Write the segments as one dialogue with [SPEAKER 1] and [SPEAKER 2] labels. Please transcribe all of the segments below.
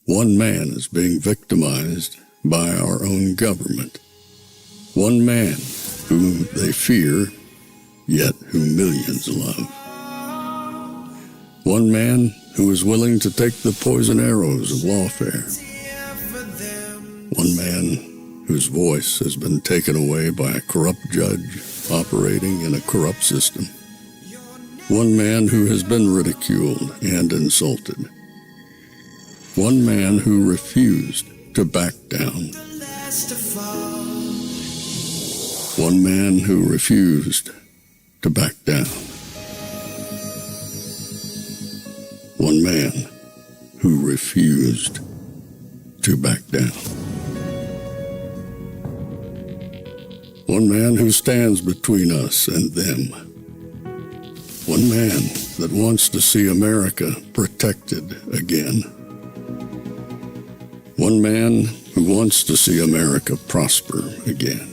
[SPEAKER 1] One man is being victimized by our own government. One man whom they fear, yet whom millions love. One man who is willing to take the poison arrows of lawfare. One man whose voice has been taken away by a corrupt judge operating in a corrupt system. One man who has been ridiculed and insulted. One man who refused to back down. One man who refused to back down. One man who refused to back down. One man who stands between us and them. One man that wants to see America protected again. One man who wants to see America prosper again.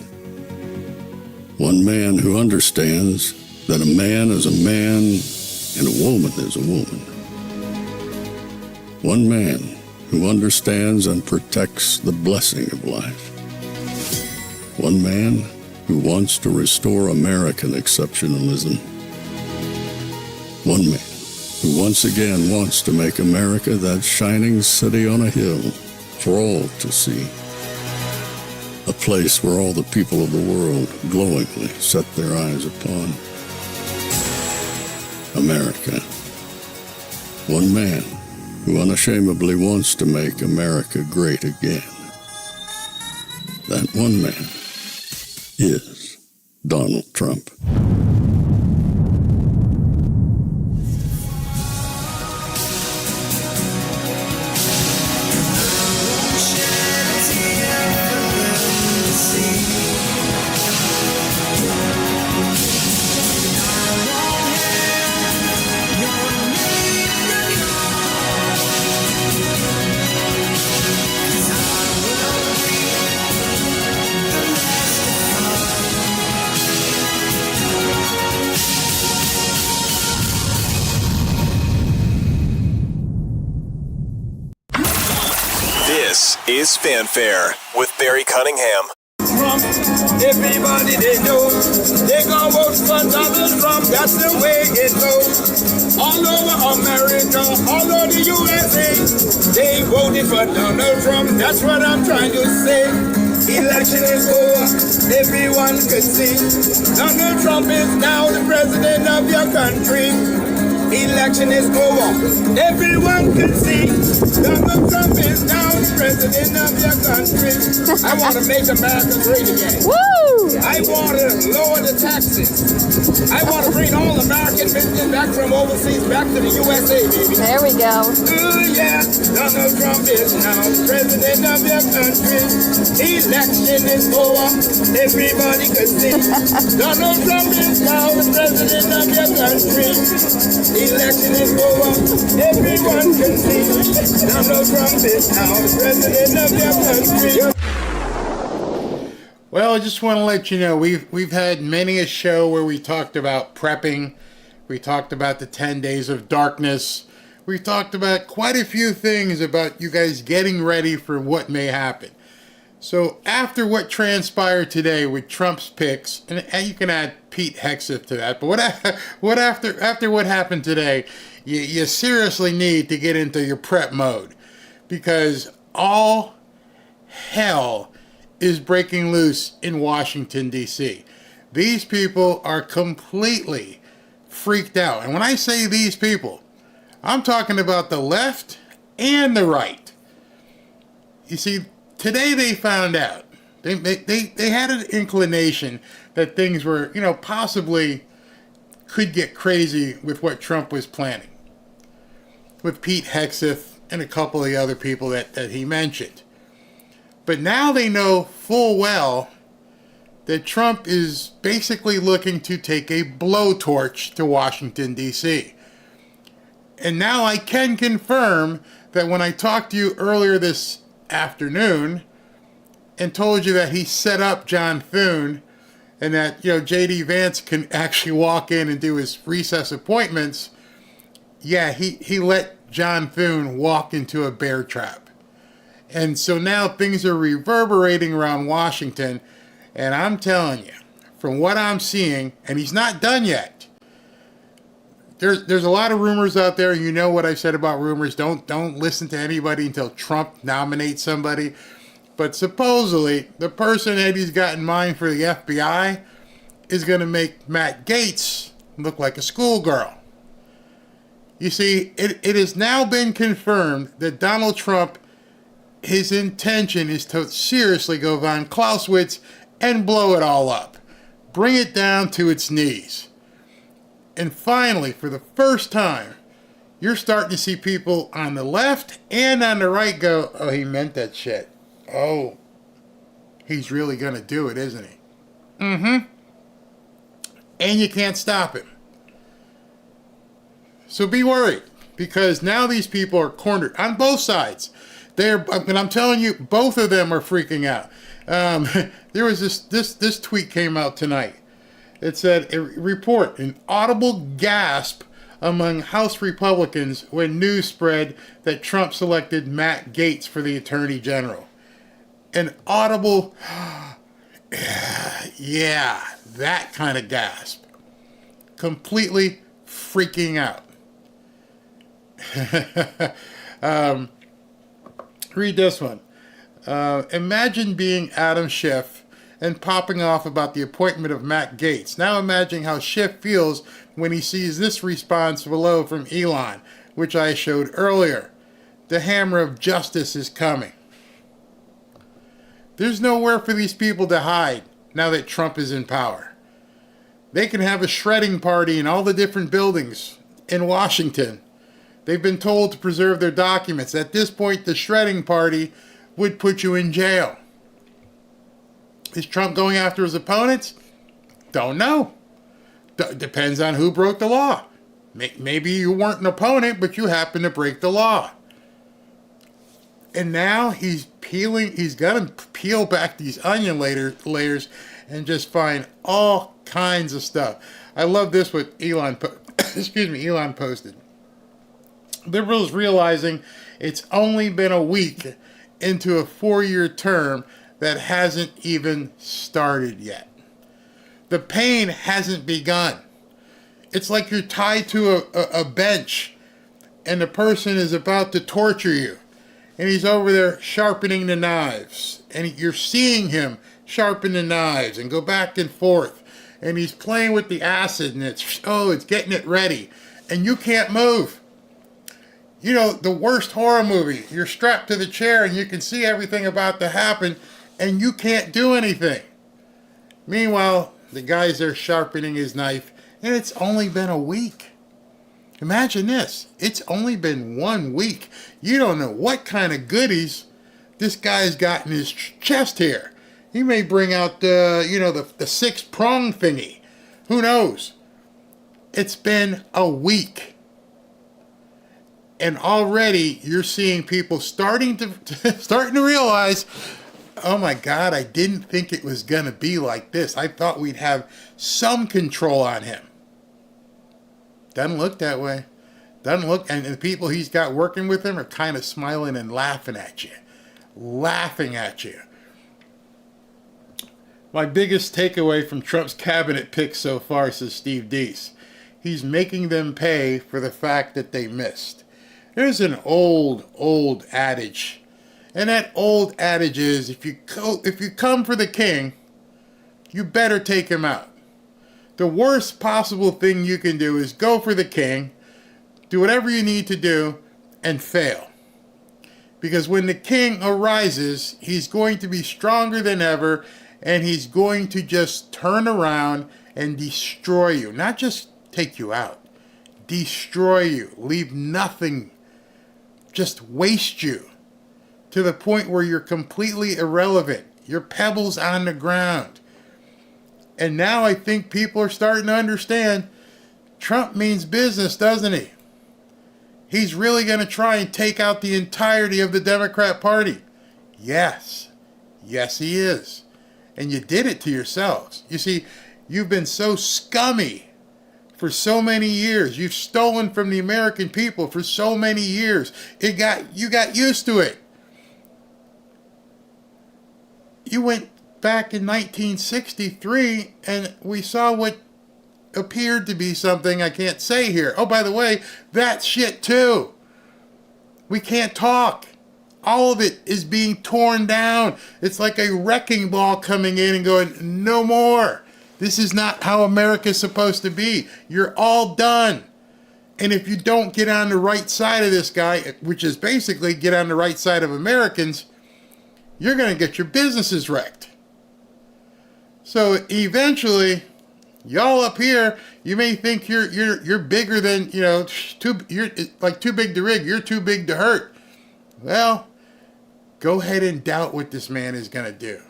[SPEAKER 1] One man who understands that a man is a man and a woman is a woman. One man who understands and protects the blessing of life. One man who wants to restore American exceptionalism. One man who once again wants to make America that shining city on a hill for all to see. A place where all the people of the world glowingly set their eyes upon. America. One man who unashamedly wants to make America great again. That one man is Donald Trump.
[SPEAKER 2] This is Fanfare with Barry Cunningham.
[SPEAKER 3] Trump, everybody they know, they gonna vote for Donald Trump, that's the way it goes. All over America, all over the USA, they voted for Donald Trump, that's what I'm trying to say. Election is over, everyone can see. Donald Trump is now the president of your country. Election is over, everyone can see. Donald Trump is now the president of your country. I want to make America great again.
[SPEAKER 4] Woo!
[SPEAKER 3] I want to lower the taxes. I want to bring all American business back from overseas back to the USA, baby.
[SPEAKER 4] There we go.
[SPEAKER 3] Ooh, yeah, Donald Trump is now the president of your country. Election is over, everybody can see. Donald Trump is now the president of your country. Election is over, everyone can see. Donald Trump is now the president of your country.
[SPEAKER 5] Well, I just want to let you know, we've had many a show where we talked about prepping. We talked about the 10 days of darkness. We talked about quite a few things about you guys getting ready for what may happen. So after what transpired today with Trump's picks, and you can add Pete Hegseth to that, but after what happened today, you seriously need to get into your prep mode, because all hell is breaking loose in Washington, D.C. These people are completely freaked out. And when I say these people, I'm talking about the left and the right. You see, today they found out. They had an inclination that things were, possibly could get crazy with what Trump was planning. With Pete Hegseth and a couple of the other people that he mentioned. But now they know full well that Trump is basically looking to take a blowtorch to Washington, D.C. And now I can confirm that when I talked to you earlier this afternoon and told you that he set up John Thune and that, J.D. Vance can actually walk in and do his recess appointments, yeah, he let John Thune walk into a bear trap. And so now things are reverberating around Washington. And I'm telling you, from what I'm seeing, and he's not done yet. There's a lot of rumors out there. You know what I said about rumors. Don't listen to anybody until Trump nominates somebody. But supposedly, the person that he's got in mind for the FBI is going to make Matt Gaetz look like a schoolgirl. You see, it has now been confirmed that Donald Trump, his intention is to seriously go von Clausewitz and blow it all up. Bring it down to its knees. And finally, for the first time, you're starting to see people on the left and on the right go, oh, he meant that shit. Oh, he's really going to do it, isn't he? Mm-hmm. And you can't stop him. So be worried, because now these people are cornered on both sides. And I'm telling you, both of them are freaking out. There was this tweet came out tonight. It said, a report, an audible gasp among House Republicans when news spread that Trump selected Matt Gaetz for the Attorney General. An audible, yeah, that kind of gasp. Completely freaking out. Read this one. Imagine being Adam Schiff and popping off about the appointment of Matt Gaetz. Now imagine how Schiff feels when he sees this response below from Elon, which I showed earlier. The hammer of justice is coming. There's nowhere for these people to hide now that Trump is in power. They can have a shredding party in all the different buildings in Washington. They've been told to preserve their documents. At this point, the shredding party would put you in jail. Is Trump going after his opponents? Don't know. Depends on who broke the law. Maybe you weren't an opponent, but you happened to break the law. And now he's got to peel back these onion layers and just find all kinds of stuff. I love this what Elon posted. Liberals realizing it's only been a week into a 4-year term that hasn't even started yet. The pain hasn't begun. It's like you're tied to a bench and the person is about to torture you. And he's over there sharpening the knives. And you're seeing him sharpen the knives and go back and forth. And he's playing with the acid and it's getting it ready. And you can't move. You know, the worst horror movie. You're strapped to the chair and you can see everything about to happen and you can't do anything. Meanwhile, the guy's there sharpening his knife and it's only been a week. Imagine this. It's only been 1 week. You don't know what kind of goodies this guy's got in his chest here. He may bring out the 6-prong thingy. Who knows? It's been a week. And already you're seeing people starting to realize, oh my God, I didn't think it was going to be like this. I thought we'd have some control on him. Doesn't look that way. Doesn't look, and the people he's got working with him are kind of smiling and laughing at you. Laughing at you. My biggest takeaway from Trump's cabinet picks so far, says Steve Deese, he's making them pay for the fact that they missed. There's an old adage. And that old adage is, if you come for the king, you better take him out. The worst possible thing you can do is go for the king, do whatever you need to do, and fail. Because when the king arises, he's going to be stronger than ever, and he's going to just turn around and destroy you. Not just take you out. Destroy you. Leave nothing. Just waste you. To the point where you're completely irrelevant. You're pebbles on the ground. And now I think people are starting to understand Trump means business, doesn't he? He's really going to try and take out the entirety of the Democrat Party. Yes. Yes, he is. And you did it to yourselves. You see, you've been so scummy for so many years. You've stolen from the American people for so many years. You got used to it. You went back in 1963 and we saw what appeared to be something I can't say here. Oh, by the way, that's shit too. We can't talk. All of it is being torn down. It's like a wrecking ball coming in and going, no more. This is not how America's supposed to be. You're all done. And if you don't get on the right side of this guy, which is basically get on the right side of Americans, you're going to get your businesses wrecked. So eventually, y'all up here, you may think you're bigger than, you're like too big to rig. You're too big to hurt. Well, go ahead and doubt what this man is going to do.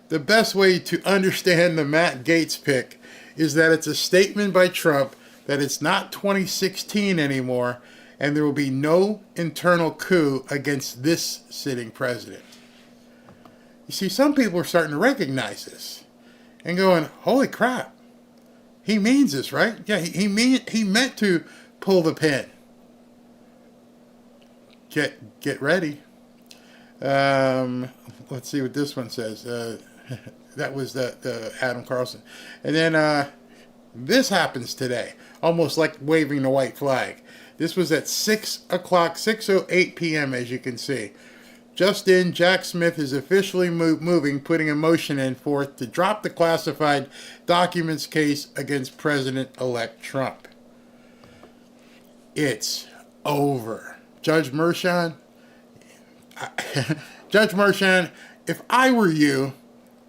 [SPEAKER 5] The best way to understand the Matt Gaetz pick is that it's a statement by Trump that it's not 2016 anymore, and there will be no internal coup against this sitting president. You see, some people are starting to recognize this and going, holy crap, he means this, right? Yeah, he meant to pull the pin. Get ready. Let's see what this one says. That was the Adam Carlson. And then this happens today, almost like waving the white flag. This was at 6 o'clock, 6:08 p.m., as you can see. Just in, Jack Smith is officially moving, putting a motion in forth to drop the classified documents case against President-elect Trump. It's over. Judge Mershon, if I were you,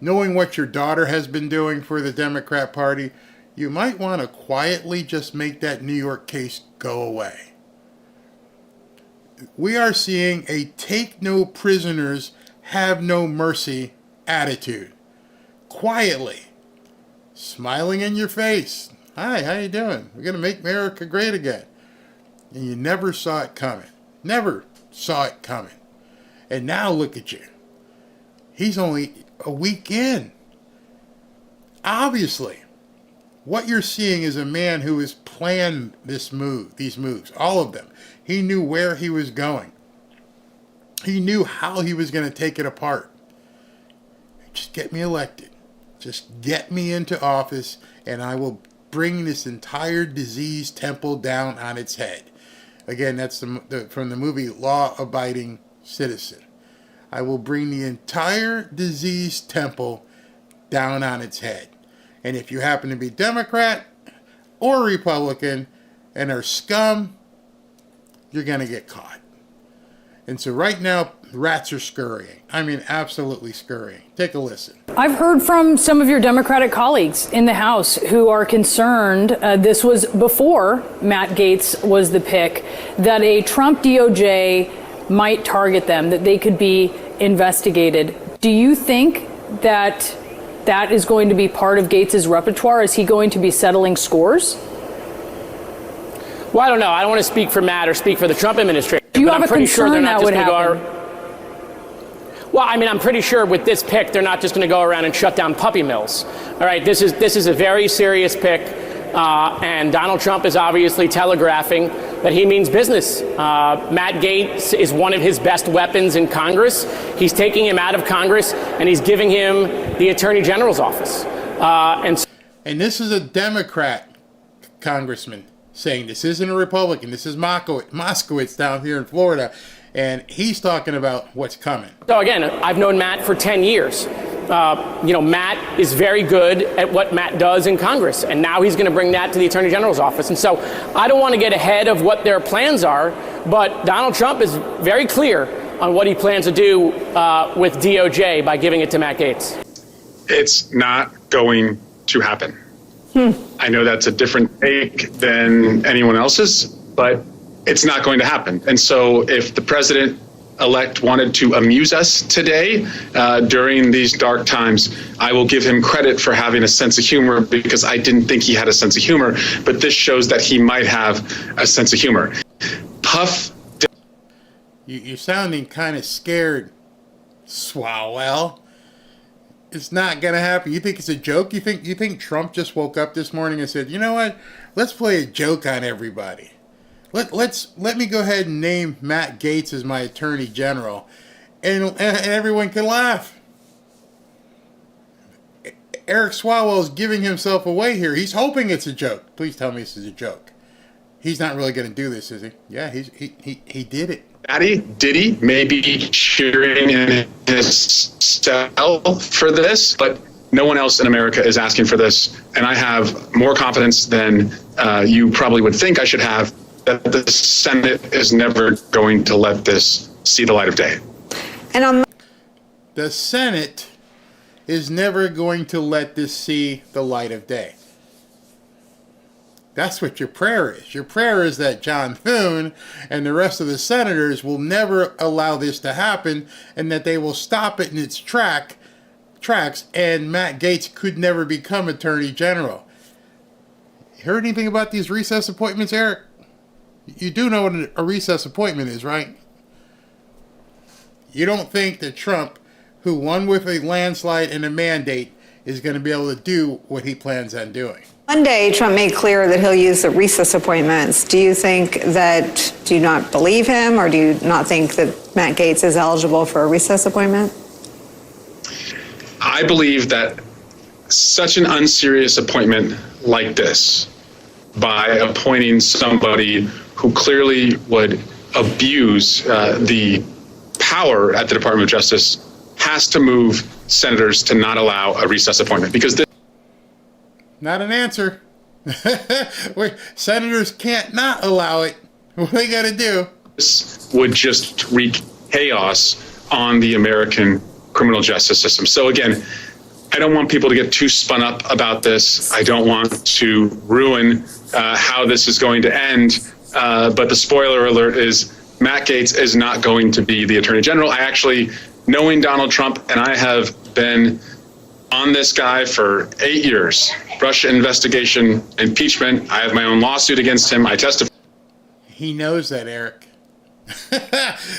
[SPEAKER 5] knowing what your daughter has been doing for the Democrat Party, you might want to quietly just make that New York case go away. We are seeing a take no prisoners, have no mercy attitude. Quietly. Smiling in your face. Hi, how you doing? We're going to make America great again. And you never saw it coming. Never saw it coming. And now look at you. He's only a week in. Obviously, what you're seeing is a man who has planned these moves, all of them. He knew where he was going. He knew how he was going to take it apart. Just get me elected. Just get me into office, and I will bring this entire diseased temple down on its head. Again, that's from the movie Law Abiding Citizen. I will bring the entire diseased temple down on its head. And if you happen to be Democrat or Republican and are scum, you're going to get caught. And so right now, rats are scurrying. I mean, absolutely scurrying. Take a listen.
[SPEAKER 4] I've heard from some of your Democratic colleagues in the House who are concerned, this was before Matt Gaetz was the pick, that a Trump DOJ might target them, that they could be investigated. Do you think that that is going to be part of Gaetz's repertoire? Is he going to be settling scores?
[SPEAKER 6] Well, I don't know. I don't want to speak for Matt or speak for the Trump administration.
[SPEAKER 4] Do you have a concern that would happen?
[SPEAKER 6] Well, I mean, I'm pretty sure with this pick, they're not just going to go around and shut down puppy mills. All right, this is a very serious pick, and Donald Trump is obviously telegraphing that he means business. Matt Gaetz is one of his best weapons in Congress. He's taking him out of Congress, and he's giving him the Attorney General's office.
[SPEAKER 5] And this is a Democrat congressman saying this isn't a Republican. This is Moskowitz down here in Florida, and he's talking about what's coming.
[SPEAKER 6] So again, I've known Matt for 10 years. Matt is very good at what Matt does in Congress, and now he's going to bring that to the Attorney General's office. And so I don't want to get ahead of what their plans are, but Donald Trump is very clear on what he plans to do with DOJ by giving it to Matt Gaetz.
[SPEAKER 7] It's not going to happen. I know that's a different take than anyone else's, but it's not going to happen. And so if the president-elect wanted to amuse us today during these dark times, I will give him credit for having a sense of humor, because I didn't think he had a sense of humor, but this shows that he might have a sense of humor. Puff.
[SPEAKER 5] You're sounding kind of scared, Swalwell. It's not going to happen. You think it's a joke? You think Trump just woke up this morning and said, you know what? Let's play a joke on everybody. Let me go ahead and name Matt Gaetz as my Attorney General, and everyone can laugh. Eric Swalwell is giving himself away here. He's hoping it's a joke. Please tell me this is a joke. He's not really going to do this, is he? Yeah, he did it.
[SPEAKER 7] Did he? Maybe cheering in his cell for this, but no one else in America is asking for this. And I have more confidence than you probably would think I should have that the Senate is never going to let this see the light of day.
[SPEAKER 8] And
[SPEAKER 5] the Senate is never going to let this see the light of day. That's what your prayer is. Your prayer is that John Thune and the rest of the senators will never allow this to happen, and that they will stop it in its tracks, and Matt Gaetz could never become Attorney General. Heard anything about these recess appointments, Eric? You do know what a recess appointment is, right? You don't think that Trump, who won with a landslide and a mandate, is going to be able to do what he plans on doing.
[SPEAKER 8] Monday, Trump made clear that he'll use the recess appointments. Do you not believe him, or do you not think that Matt Gaetz is eligible for a recess appointment?
[SPEAKER 7] I believe that such an unserious appointment like this, by appointing somebody who clearly would abuse the power at the Department of Justice, has to move senators to not allow a recess appointment, because this.
[SPEAKER 5] Not an answer. Senators can't not allow it. What they got to do?
[SPEAKER 7] This would just wreak chaos on the American criminal justice system. So again, I don't want people to get too spun up about this. I don't want to ruin how this is going to end. But the spoiler alert is Matt Gaetz is not going to be the Attorney General. I actually, knowing Donald Trump, and I have been on this guy for 8 years, Russia investigation, impeachment. I have my own lawsuit against him. I testify.
[SPEAKER 5] He knows that, Eric.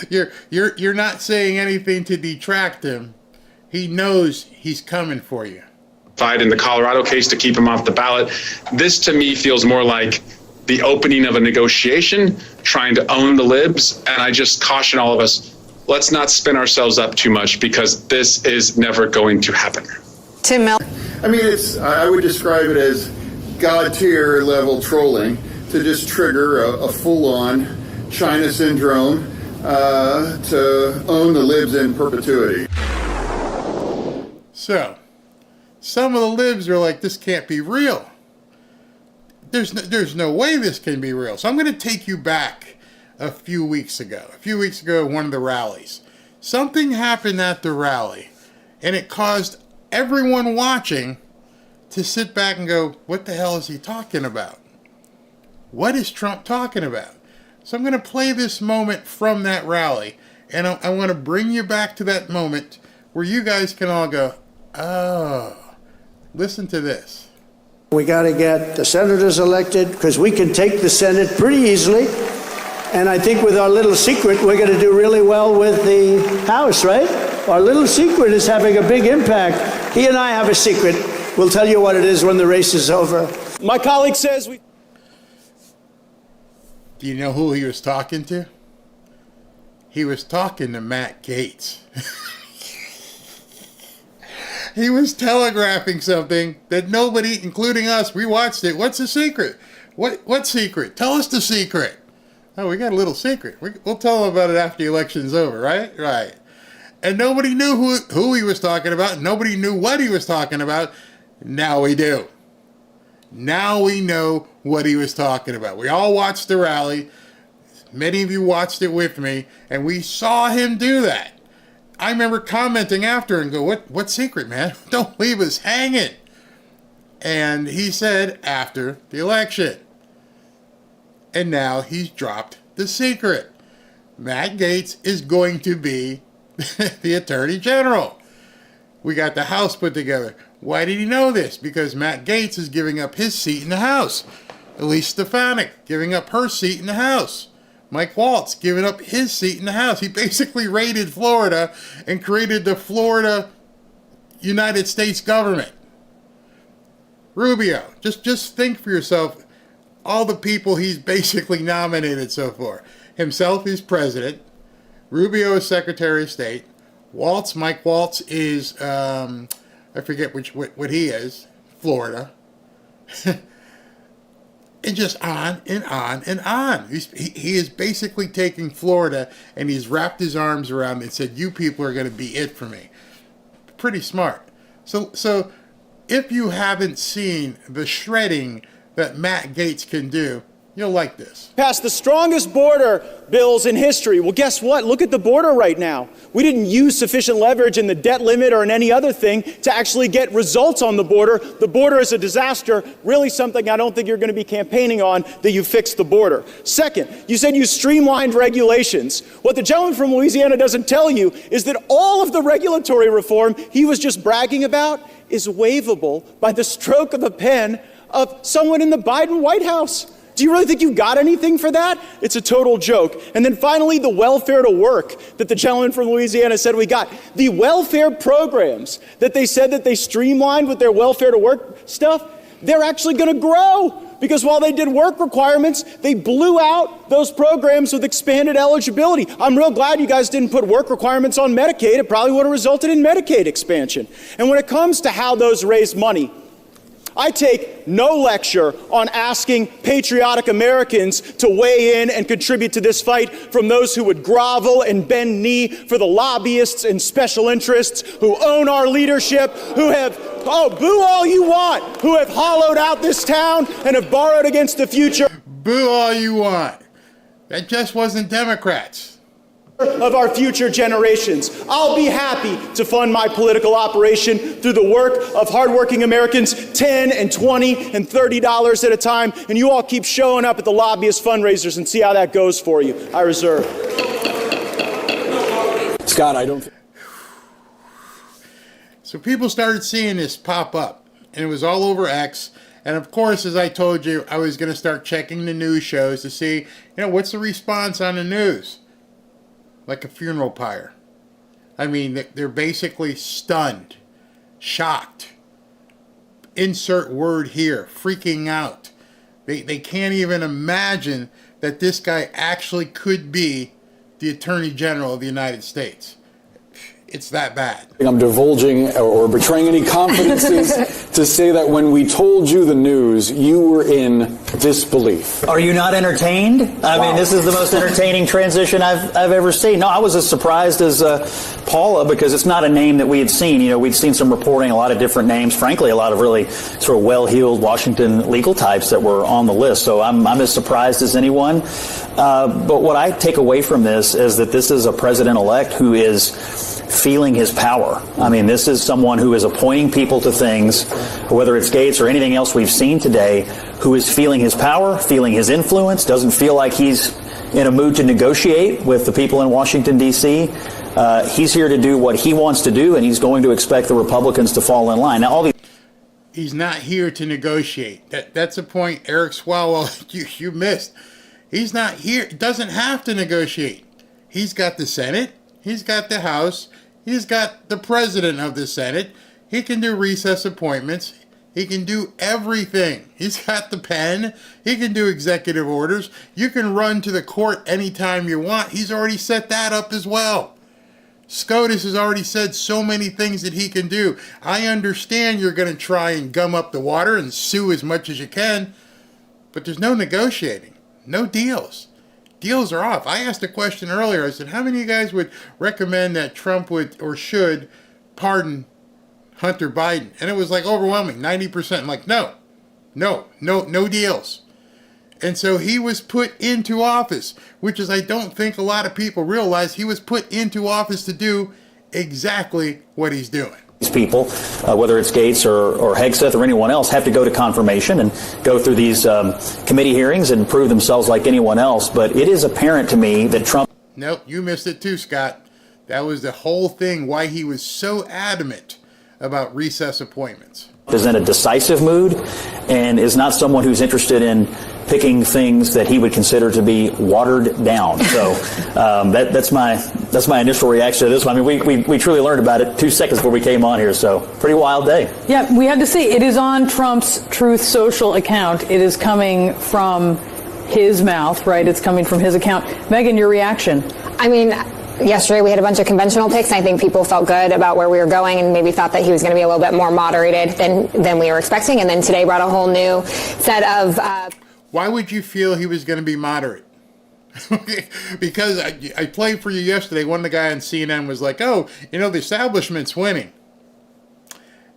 [SPEAKER 5] You're not saying anything to detract him. He knows he's coming for you.
[SPEAKER 7] In the Colorado case to keep him off the ballot. This to me feels more like the opening of a negotiation, trying to own the libs. And I just caution all of us, let's not spin ourselves up too much, because this is never going to happen.
[SPEAKER 8] Tim Miller.
[SPEAKER 9] I mean, I would describe it as God tier level trolling to just trigger a full-on China syndrome to own the libs in perpetuity.
[SPEAKER 5] So, some of the libs are like, this can't be real. There's no way this can be real. So I'm going to take you back a few weeks ago. A few weeks ago at one of the rallies. Something happened at the rally, and it caused everyone watching to sit back and go, what the hell is he talking about? What is Trump talking about? So I'm going to play this moment from that rally, and I want to bring you back to that moment where you guys can all go, oh, listen to this.
[SPEAKER 10] We got to get the senators elected, because we can take the Senate pretty easily. And I think with our little secret, we're going to do really well with the House, right? Our little secret is having a big impact. He and I have a secret. We'll tell you what it is when the race is over. My colleague says we...
[SPEAKER 5] Do you know who he was talking to? He was talking to Matt Gaetz. He was telegraphing something that nobody, including us, we watched it. What's the secret? What secret? Tell us the secret. Oh, we got a little secret. We'll tell them about it after the election's over, right? Right. And nobody knew who he was talking about. Nobody knew what he was talking about. Now we do. Now we know what he was talking about. We all watched the rally. Many of you watched it with me, and we saw him do that. I remember commenting after and go, what secret, man? Don't leave us hanging. And he said, after the election. And now he's dropped the secret. Matt Gaetz is going to be the Attorney General. We got the House put together. Why did he know this? Because Matt Gaetz is giving up his seat in the House. Elise Stefanik giving up her seat in the House. Mike Waltz giving up his seat in the House. He basically raided Florida and created the Florida United States government. Rubio, just think for yourself all the people he's basically nominated so far. Himself is president. Rubio is Secretary of State. Mike Waltz is, I forget what he is, Florida. And just on and on and on. He is basically taking Florida and he's wrapped his arms around it and said, you people are going to be it for me. Pretty smart. So if you haven't seen the shredding that Matt Gaetz can do, you'll like this.
[SPEAKER 11] Passed the strongest border bills in history. Well, guess what? Look at the border right now. We didn't use sufficient leverage in the debt limit or in any other thing to actually get results on the border. The border is a disaster, really something I don't think you're going to be campaigning on, that you fixed the border. Second, you said you streamlined regulations. What the gentleman from Louisiana doesn't tell you is that all of the regulatory reform he was just bragging about is waivable by the stroke of a pen of someone in the Biden White House. Do you really think you got anything for that? It's a total joke. And then finally, the welfare to work that the gentleman from Louisiana said we got. The welfare programs that they said that they streamlined with their welfare to work stuff, they're actually going to grow. Because while they did work requirements, they blew out those programs with expanded eligibility. I'm real glad you guys didn't put work requirements on Medicaid. It probably would have resulted in Medicaid expansion. And when it comes to how those raise money, I take no lecture on asking patriotic Americans to weigh in and contribute to this fight from those who would grovel and bend knee for the lobbyists and special interests who own our leadership, who have, boo all you want, who have hollowed out this town and have borrowed against the future.
[SPEAKER 5] Boo all you want. That just wasn't Democrats.
[SPEAKER 11] Of our future generations. I'll be happy to fund my political operation through the work of hardworking Americans, $10 and $20 and $30 at a time, and you all keep showing up at the lobbyist fundraisers and see how that goes for you. I reserve.
[SPEAKER 12] Scott, I don't.
[SPEAKER 5] So people started seeing this pop up, and it was all over X. And of course, as I told you, I was going to start checking the news shows to see, what's the response on the news? Like a funeral pyre. I mean, they're basically stunned, shocked. Insert word here, freaking out. They can't even imagine that this guy actually could be the Attorney General of the United States. It's that bad.
[SPEAKER 12] I'm divulging or betraying any confidences to say that when we told you the news, you were in disbelief.
[SPEAKER 13] Are you not entertained? I mean, this is the most entertaining transition I've ever seen. No, I was as surprised as Paula, because it's not a name that we had seen. We'd seen some reporting, a lot of different names, frankly, a lot of really sort of well-heeled Washington legal types that were on the list. So I'm as surprised as anyone. But what I take away from this is that this is a president-elect who is feeling his power. I mean, this is someone who is appointing people to things, whether it's Gaetz or anything else we've seen today, who is feeling his power, feeling his influence, doesn't feel like he's in a mood to negotiate with the people in Washington, D.C. He's here to do what he wants to do, and he's going to expect the Republicans to fall in line. Now,
[SPEAKER 5] he's not here to negotiate. That's a point, Eric Swalwell, you missed. He's not here. Doesn't have to negotiate. He's got the Senate. He's got the House. He's got the president of the Senate. He can do recess appointments. He can do everything. He's got the pen. He can do executive orders. You can run to the court anytime you want. He's already set that up as well. SCOTUS has already said so many things that he can do. I understand you're going to try and gum up the water and sue as much as you can, but there's no negotiating, no deals. Deals are off. I asked a question earlier. I said, how many of you guys would recommend that Trump would or should pardon Hunter Biden? And it was like overwhelming, 90%. I'm like, no deals. And so he was put into office, which is, I don't think a lot of people realize, he was put into office to do exactly what he's doing.
[SPEAKER 13] These people, whether it's Gaetz or Hegseth or anyone else, have to go to confirmation and go through these committee hearings and prove themselves like anyone else. But it is apparent to me that Trump...
[SPEAKER 5] Nope, you missed it too, Scott. That was the whole thing, why he was so adamant about recess appointments.
[SPEAKER 13] ...is in a decisive mood and is not someone who's interested in picking things that he would consider to be watered down. So that's my initial reaction to this one. I mean, we truly learned about it 2 seconds before we came on here, so pretty wild day.
[SPEAKER 4] Yeah, we had to see. It is on Trump's Truth Social account. It is coming from his mouth, right? It's coming from his account. Megan, your reaction?
[SPEAKER 14] I mean, yesterday we had a bunch of conventional picks, and I think people felt good about where we were going and maybe thought that he was going to be a little bit more moderated than we were expecting. And then today brought a whole new set of...
[SPEAKER 5] Why would you feel he was going to be moderate? Because I played for you yesterday. One of the guys on CNN was like, oh, the establishment's winning.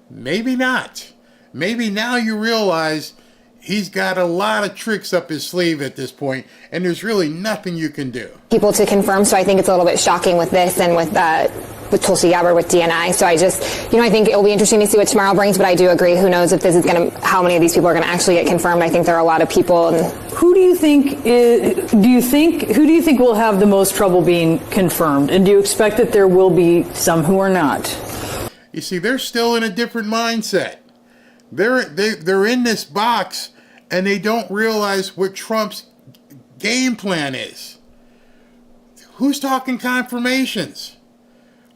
[SPEAKER 5] Maybe not. Maybe now you realize he's got a lot of tricks up his sleeve at this point, and there's really nothing you can do. People
[SPEAKER 14] to confirm, so I think it's a little bit shocking with this and with Tulsi Gabbard with DNI. So I just, I think it'll be interesting to see what tomorrow brings, but I do agree. Who knows if this is how many of these people are going to actually get confirmed? I think there are a lot of people.
[SPEAKER 4] Who do you think will have the most trouble being confirmed? And do you expect that there will be some who are not?
[SPEAKER 5] You see, they're still in a different mindset. They're in this box, and they don't realize what Trump's game plan is. Who's talking confirmations?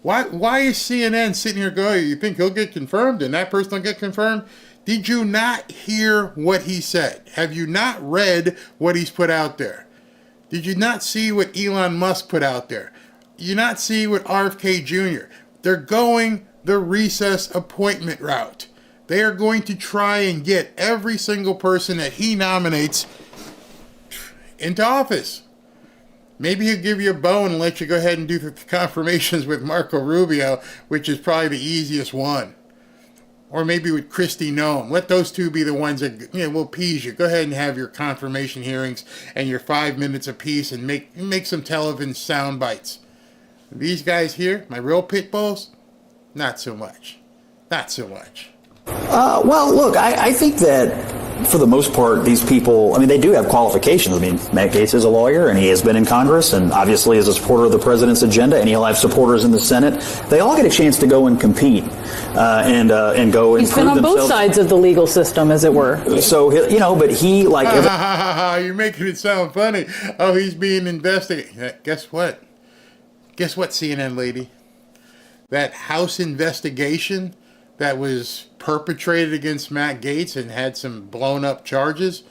[SPEAKER 5] Why is CNN sitting here going, you think he'll get confirmed and that person will get confirmed? Did you not hear what he said? Have you not read what he's put out there? Did you not see what Elon Musk put out there? Did you not see what RFK Jr.? They're going the recess appointment route. They are going to try and get every single person that he nominates into office. Maybe he'll give you a bone and let you go ahead and do the confirmations with Marco Rubio, which is probably the easiest one. Or maybe with Kristi Noem. Let those two be the ones that will appease you. Go ahead and have your confirmation hearings and your 5 minutes apiece and make some television sound bites. These guys here, my real pit bulls, not so much. Not so much.
[SPEAKER 13] Well, look, I think that for the most part, these people, they do have qualifications. Matt Gaetz is a lawyer, and he has been in Congress, and obviously is a supporter of the president's agenda, and he'll have supporters in the Senate. They all get a chance to go and compete and go and
[SPEAKER 4] He's been on both sides of the legal system, as it were.
[SPEAKER 13] So, but he, like...
[SPEAKER 5] You're making it sound funny. Oh, he's being investigated. Guess what? Guess what, CNN lady? That House investigation that was perpetrated against Matt Gaetz and had some blown up charges,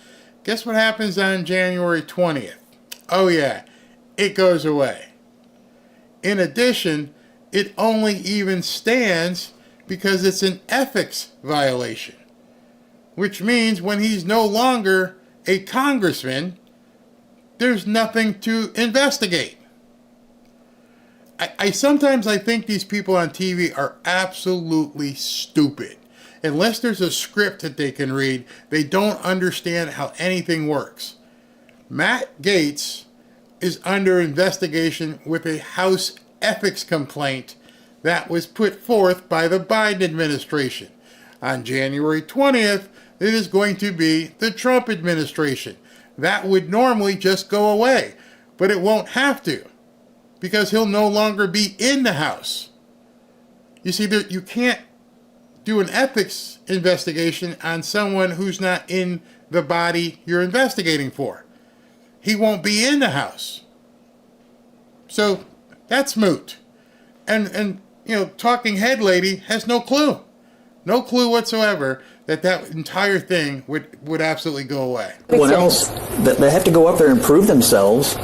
[SPEAKER 5] guess what happens on January 20th? Oh yeah, it goes away. In addition, it only even stands because it's an ethics violation, which means when he's no longer a congressman, there's nothing to investigate. I sometimes think these people on TV are absolutely stupid. Unless there's a script that they can read, they don't understand how anything works. Matt Gaetz is under investigation with a House ethics complaint that was put forth by the Biden administration. On January 20th, it is going to be the Trump administration. That would normally just go away, but it won't have to, because he'll no longer be in the House. You see, you can't do an ethics investigation on someone who's not in the body you're investigating for. He won't be in the House. So that's moot. And talking head lady has no clue. No clue whatsoever that entire thing would absolutely go away.
[SPEAKER 13] Everyone else, they have to go up there and prove themselves.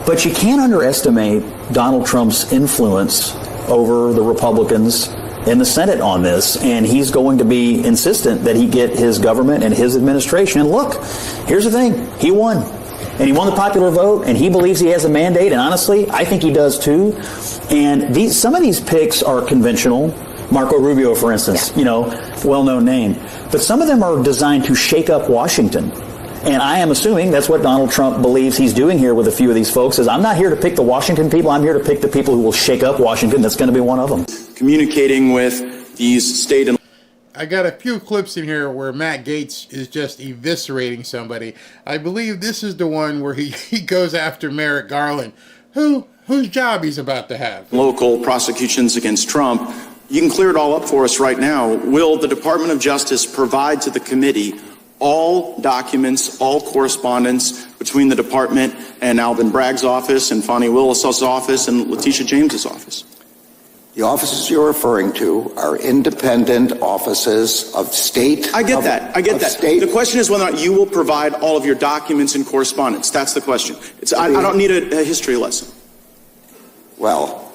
[SPEAKER 13] But you can't underestimate Donald Trump's influence over the Republicans in the Senate on this, and he's going to be insistent that he get his government and his administration. And look, here's the thing. He won. And he won the popular vote, and he believes he has a mandate, and honestly, I think he does too. And some of these picks are conventional. Marco Rubio, for instance, well-known name. But some of them are designed to shake up Washington. And I am assuming that's what Donald Trump believes he's doing here with a few of these folks, is I'm not here to pick the Washington people, I'm here to pick the people who will shake up Washington. That's going to be one of them.
[SPEAKER 15] Communicating with these state and...
[SPEAKER 5] I got a few clips in here where Matt Gaetz is just eviscerating somebody. I believe this is the one where he goes after Merrick Garland, whose job he's about to have.
[SPEAKER 15] Local prosecutions against Trump. You can clear it all up for us right now. Will the Department of Justice provide to the committee all documents, all correspondence between the department and Alvin Bragg's office and Fonnie Willis's office and Letitia James's office?
[SPEAKER 16] The offices you're referring to are independent offices of state.
[SPEAKER 15] I get that. The question is whether or not you will provide all of your documents and correspondence. That's the question. I don't need a history lesson.
[SPEAKER 16] Well,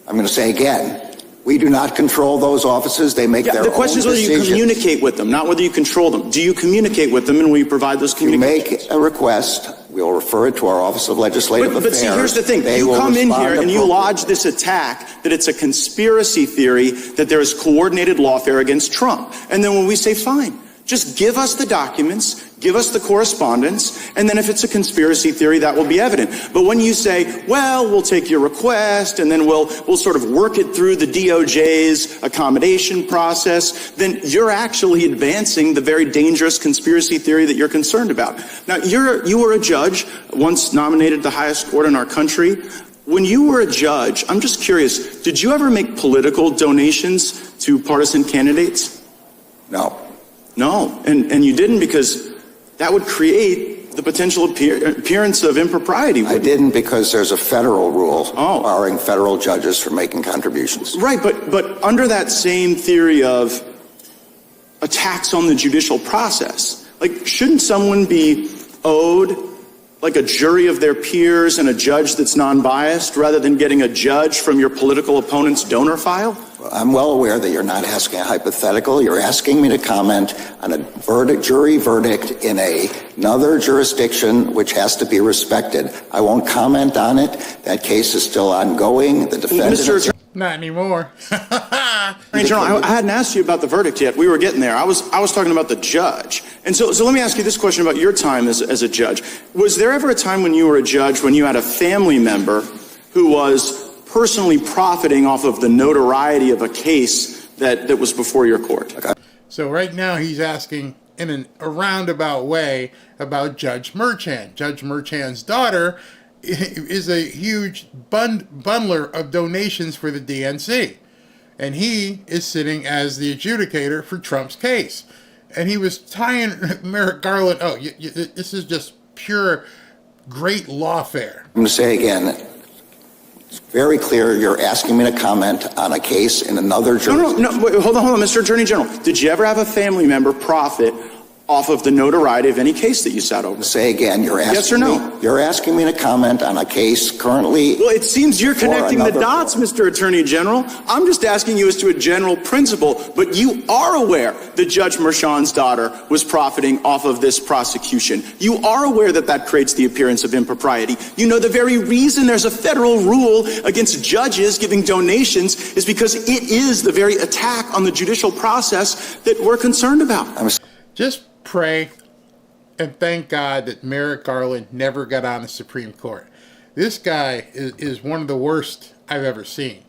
[SPEAKER 16] I'm going to say again, we do not control those offices. They make their own decisions.
[SPEAKER 15] The question is whether you communicate with them, not whether you control them. Do you communicate with them, and will you provide those communications?
[SPEAKER 16] You make a request, we'll refer it to our Office of Legislative Affairs.
[SPEAKER 15] But see, here's the thing. You come in here and you lodge this attack that it's a conspiracy theory, that there is coordinated lawfare against Trump. And then when we say, fine, just give us the documents, give us the correspondence, and then if it's a conspiracy theory, that will be evident. But when you say, well, we'll take your request, and then we'll sort of work it through the DOJ's accommodation process, then you're actually advancing the very dangerous conspiracy theory that you're concerned about. Now, you were a judge, once nominated the highest court in our country. When you were a judge, I'm just curious, did you ever make political donations to partisan candidates?
[SPEAKER 16] No.
[SPEAKER 15] No, and you didn't, because that would create the potential appearance of impropriety.
[SPEAKER 16] I didn't, because there's a federal rule barring federal judges from making contributions.
[SPEAKER 15] Right, but under that same theory of attacks on the judicial process, like, shouldn't someone be owed like a jury of their peers and a judge that's non-biased, rather than getting a judge from your political opponent's donor file?
[SPEAKER 16] I'm well aware that you're not asking a hypothetical. You're asking me to comment on a jury verdict in another jurisdiction which has to be respected. I won't comment on it. That case is still ongoing. The defendant...
[SPEAKER 5] Not anymore.
[SPEAKER 15] Attorney General, I hadn't asked you about the verdict yet. We were getting there. I was talking about the judge. And so let me ask you this question about your time as a judge. Was there ever a time when you were a judge when you had a family member who was personally profiting off of the notoriety of a case that was before your court?
[SPEAKER 16] Okay.
[SPEAKER 5] So right now he's asking in a roundabout way about Judge Merchan. Judge Merchan's daughter is a huge bundler of donations for the DNC. And he is sitting as the adjudicator for Trump's case. And he was tying Merrick Garland, this is just pure great lawfare.
[SPEAKER 16] I'm going to say again, it's very clear you're asking me to comment on a case in another jurisdiction.
[SPEAKER 15] No, wait, hold on, Mr. Attorney General. Did you ever have a family member profit off of the notoriety of any case that you sat over?
[SPEAKER 16] Say again, you're asking
[SPEAKER 15] yes or no?
[SPEAKER 16] You're asking me to comment on a case currently.
[SPEAKER 15] Well, it seems you're connecting the dots, Mr. Attorney General. I'm just asking you as to a general principle, but you are aware that Judge Merchan's daughter was profiting off of this prosecution. You are aware that that creates the appearance of impropriety. You know the very reason there's a federal rule against judges giving donations is because it is the very attack on the judicial process that we're concerned about.
[SPEAKER 5] Just pray and thank God that Merrick Garland never got on the Supreme Court. This guy is one of the worst I've ever seen.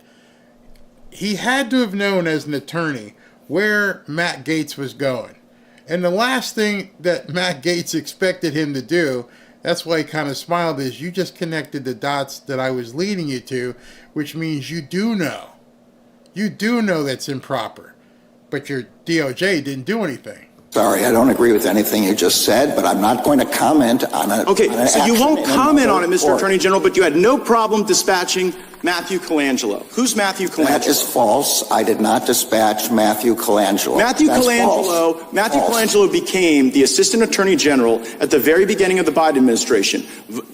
[SPEAKER 5] He had to have known as an attorney where Matt Gaetz was going. And the last thing that Matt Gaetz expected him to do, that's why he kind of smiled, is you just connected the dots that I was leading you to, which means you do know. You do know that's improper. But your DOJ didn't do anything.
[SPEAKER 16] Sorry, I don't agree with anything you just said, but I'm not going to comment on it.
[SPEAKER 15] Okay, so you won't comment on it, Mr. Attorney General, but you had no problem dispatching Matthew Colangelo. Who's Matthew Colangelo?
[SPEAKER 16] That is false. I did not dispatch Matthew Colangelo.
[SPEAKER 15] Matthew Colangelo became the Assistant Attorney General at the very beginning of the Biden administration.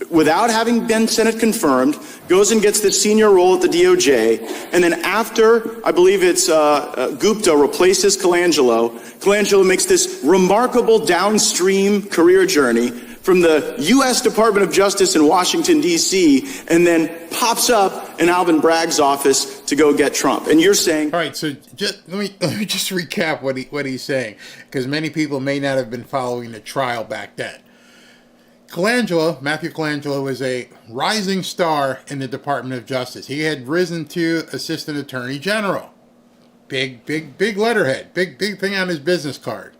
[SPEAKER 15] Without having been Senate confirmed, goes and gets this senior role at the DOJ, and then after, I believe it's Gupta replaces Colangelo, Colangelo makes this remarkable downstream career journey from the U.S. Department of Justice in Washington, D.C., and then pops up in Alvin Bragg's office to go get Trump. And you're saying...
[SPEAKER 5] All right, so let me just recap what he's saying, because many people may not have been following the trial back then. Matthew Colangelo was a rising star in the Department of Justice. He had risen to Assistant Attorney General. Big letterhead, big thing on his business card.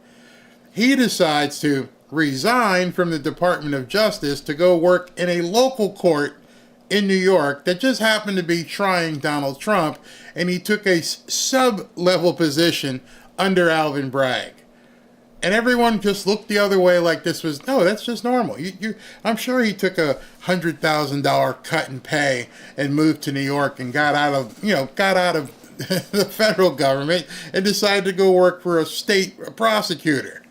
[SPEAKER 5] He decides to resign from the Department of Justice to go work in a local court in New York that just happened to be trying Donald Trump, and he took a sub-level position under Alvin Bragg. And everyone just looked the other way like this was, no, that's just normal. I'm sure he took a $100,000 cut in pay and moved to New York and got out of the federal government and decided to go work for a state prosecutor.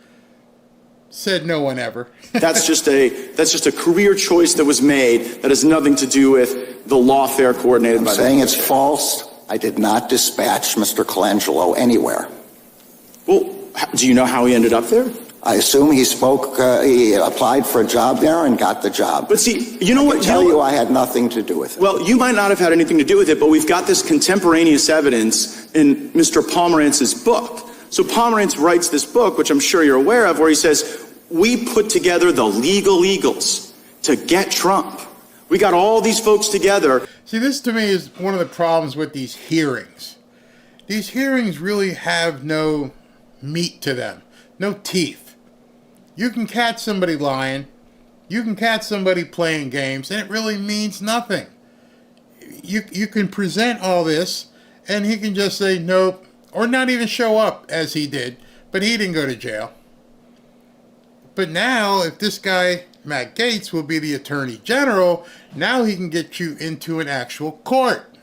[SPEAKER 5] Said no one ever.
[SPEAKER 15] That's just a career choice that was made that has nothing to do with the lawfare coordinated by the
[SPEAKER 16] saying it's false. I did not dispatch Mr. Colangelo anywhere.
[SPEAKER 15] Well, do you know how he ended up there?
[SPEAKER 16] I assume he applied for a job there and got the job.
[SPEAKER 15] But see, you know what?
[SPEAKER 16] I tell you, I had nothing to do with it.
[SPEAKER 15] Well, you might not have had anything to do with it, but we've got this contemporaneous evidence in Mr. Pomerantz's book. So Pomerantz writes this book, which I'm sure you're aware of, where he says, we put together the legal eagles to get Trump. We got all these folks together.
[SPEAKER 5] See, this to me is one of the problems with these hearings. These hearings really have no meat to them, no teeth. You can catch somebody lying, you can catch somebody playing games, and it really means nothing. You can present all this, and he can just say nope, or not even show up as he did, but he didn't go to jail. But now, if this guy, Matt Gaetz, will be the Attorney General, now he can get you into an actual court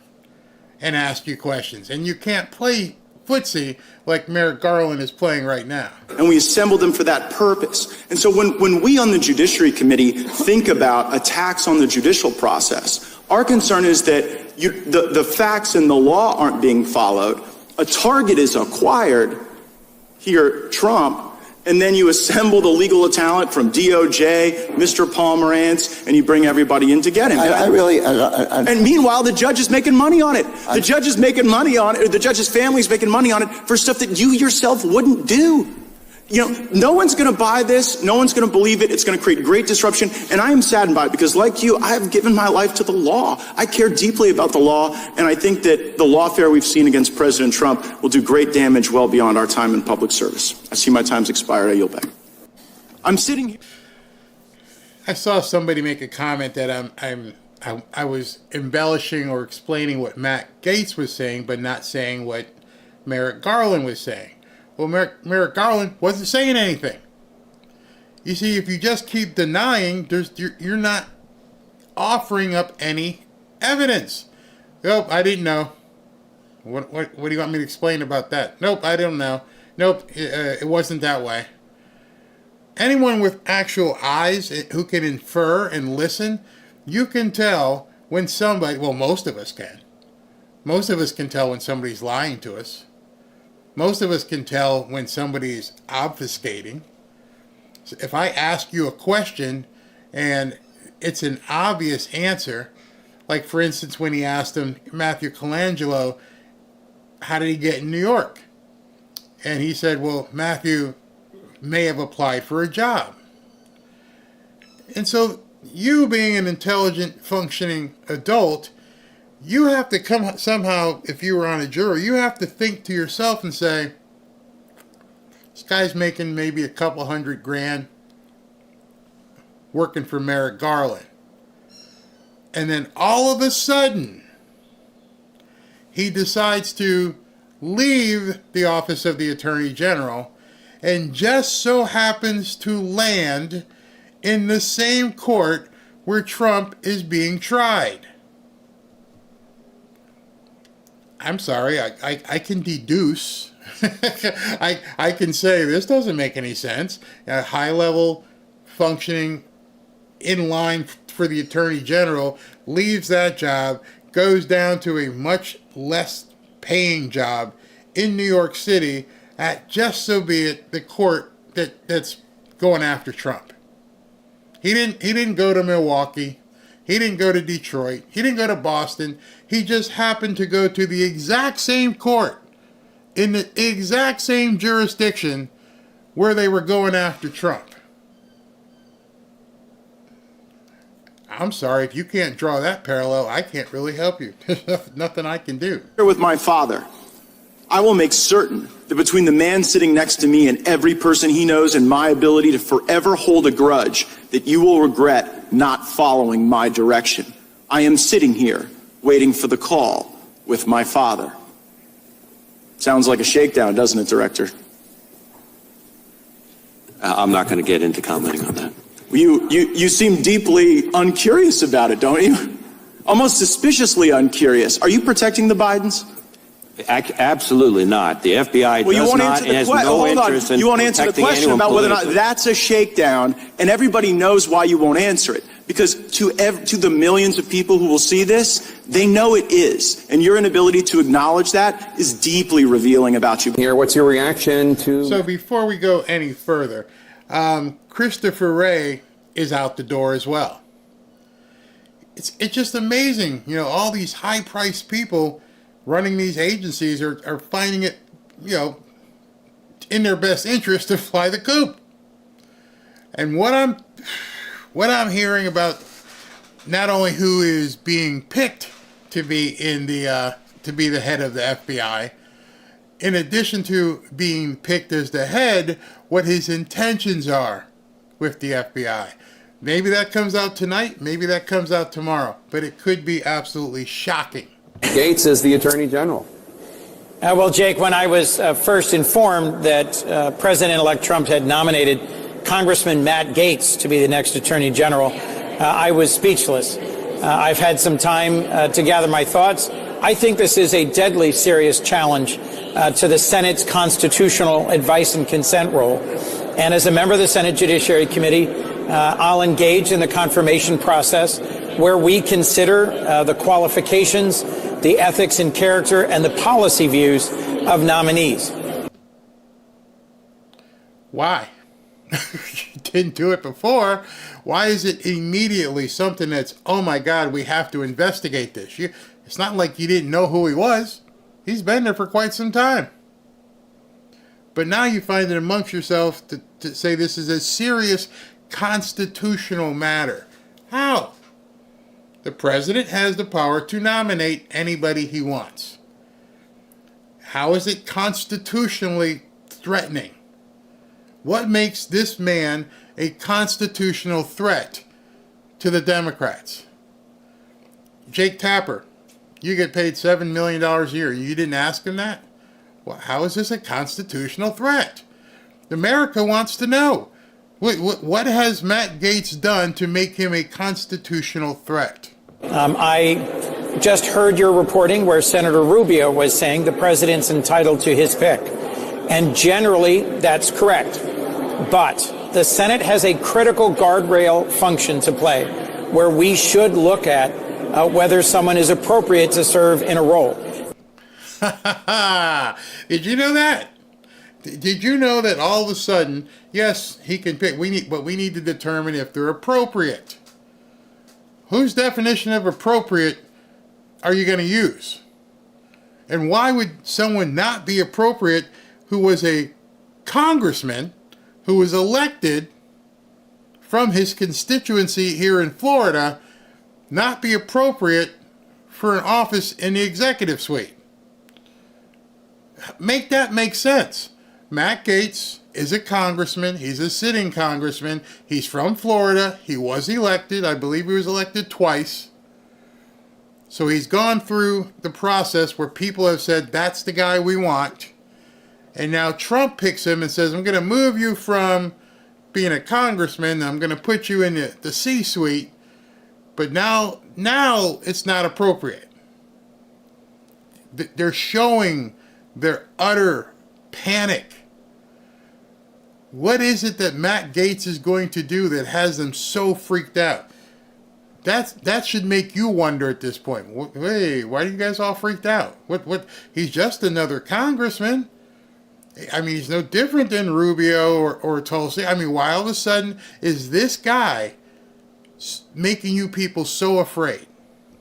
[SPEAKER 5] and ask you questions. And you can't play footsie like Merrick Garland is playing right now.
[SPEAKER 15] And we assembled them for that purpose. And so when we on the Judiciary Committee think about attacks on the judicial process, our concern is that the facts and the law aren't being followed. A target is acquired, here, Trump, and then you assemble the legal talent from DOJ, Mr. Pomerantz, and you bring everybody in to get him. And meanwhile, the judge is making money on it. The judge is making money on it, or the judge's family is making money on it for stuff that you yourself wouldn't do. You know, no one's going to buy this. No one's going to believe it. It's going to create great disruption. And I am saddened by it because, like you, I have given my life to the law. I care deeply about the law. And I think that the lawfare we've seen against President Trump will do great damage well beyond our time in public service. I see my time's expired. I yield back. I'm sitting here.
[SPEAKER 5] I saw somebody make a comment that I was embellishing or explaining what Matt Gaetz was saying, but not saying what Merrick Garland was saying. Well, Merrick Garland wasn't saying anything. You see, if you just keep denying, you're not offering up any evidence. Nope, I didn't know. What do you want me to explain about that? Nope, I don't know. Nope, it wasn't that way. Anyone with actual eyes who can infer and listen, you can tell when somebody, well, most of us can. Most of us can tell when somebody's lying to us. Most of us can tell when somebody's obfuscating. So if I ask you a question and it's an obvious answer, like for instance when he asked him, Matthew Colangelo, how did he get in New York? And he said, well, Matthew may have applied for a job. And so you being an intelligent, functioning adult, you have to come somehow, if you were on a jury, you have to think to yourself and say, this guy's making maybe a couple $100,000 working for Merrick Garland. And then all of a sudden, he decides to leave the office of the Attorney General and just so happens to land in the same court where Trump is being tried. I'm sorry, I can deduce. I can say this doesn't make any sense. A high-level functioning in line for the Attorney General leaves that job, goes down to a much less paying job in New York City at, just so be it, the court that's going after Trump. He didn't go to Milwaukee. He didn't go to Detroit. He didn't go to Boston. He just happened to go to the exact same court in the exact same jurisdiction where they were going after Trump. I'm sorry, if you can't draw that parallel, I can't really help you. There's nothing I can do.
[SPEAKER 15] With my father, I will make certain that between the man sitting next to me and every person he knows and my ability to forever hold a grudge, that you will regret not following my direction. I am sitting here waiting for the call with my father. Sounds like a shakedown, doesn't it, Director?
[SPEAKER 17] I'm not going to get into commenting on that.
[SPEAKER 15] You seem deeply uncurious about it, don't you? Almost suspiciously uncurious. Are you protecting the Bidens?
[SPEAKER 17] Absolutely not. The FBI
[SPEAKER 11] Well, you
[SPEAKER 17] does
[SPEAKER 11] won't
[SPEAKER 17] not
[SPEAKER 11] answer
[SPEAKER 17] and
[SPEAKER 11] the
[SPEAKER 17] has
[SPEAKER 11] question.
[SPEAKER 17] no
[SPEAKER 11] Hold on.
[SPEAKER 17] interest in
[SPEAKER 11] You won't answer the
[SPEAKER 17] protecting
[SPEAKER 11] question
[SPEAKER 17] anyone
[SPEAKER 11] about whether or not
[SPEAKER 17] politically.
[SPEAKER 11] that's a shakedown, and everybody knows why you won't answer it. Because to the millions of people who will see this, they know it is. And your inability to acknowledge that is deeply revealing about you.
[SPEAKER 18] Here, what's your reaction to...
[SPEAKER 5] So before we go any further, Christopher Wray is out the door as well. It's just amazing. You know, all these high-priced people running these agencies are finding it, you know, in their best interest to fly the coop. And what I'm hearing about not only who is being picked to be the head of the FBI, in addition to being picked as the head, what his intentions are with the FBI. Maybe that comes out tonight, maybe that comes out tomorrow, but it could be absolutely shocking.
[SPEAKER 18] Gaetz is the Attorney General.
[SPEAKER 19] Well, Jake, when I was first informed that President-elect Trump had nominated Congressman Matt Gaetz to be the next Attorney General, I was speechless. I've had some time to gather my thoughts. I think this is a deadly serious challenge to the Senate's constitutional advice and consent role. And as a member of the Senate Judiciary Committee, I'll engage in the confirmation process where we consider the qualifications, the ethics and character, and the policy views of nominees.
[SPEAKER 5] Why? You didn't do it before. Why is it immediately something that's, oh my God, we have to investigate this? It's not like you didn't know who he was. He's been there for quite some time. But now you find it amongst yourself to say this is a serious constitutional matter. How? The president has the power to nominate anybody he wants. How is it constitutionally threatening? What makes this man a constitutional threat to the Democrats? Jake Tapper, you get paid $7 million a year. You didn't ask him that? Well, how is this a constitutional threat? America wants to know. What has Matt Gaetz done to make him a constitutional threat?
[SPEAKER 19] I just heard your reporting where Senator Rubio was saying the president's entitled to his pick. And generally, that's correct. But the Senate has a critical guardrail function to play where we should look at whether someone is appropriate to serve in a role.
[SPEAKER 5] Did you know that? Did you know that all of a sudden, yes, he can pick, but we need to determine if they're appropriate. Whose definition of appropriate are you going to use? And why would someone not be appropriate who was a congressman who was elected from his constituency here in Florida not be appropriate for an office in the executive suite? Make that make sense. Matt Gaetz is a congressman. He's a sitting congressman. He's from Florida. He was elected. I believe he was elected twice. So he's gone through the process where people have said, that's the guy we want. And now Trump picks him and says, I'm going to move you from being a congressman. I'm going to put you in the C-suite. But now it's not appropriate. They're showing their utter panic. What is it that Matt Gaetz is going to do that has them so freaked out? That should make you wonder at this point. Hey, why are you guys all freaked out? What? He's just another congressman. I mean, he's no different than Rubio or Tulsi. I mean, why all of a sudden is this guy making you people so afraid?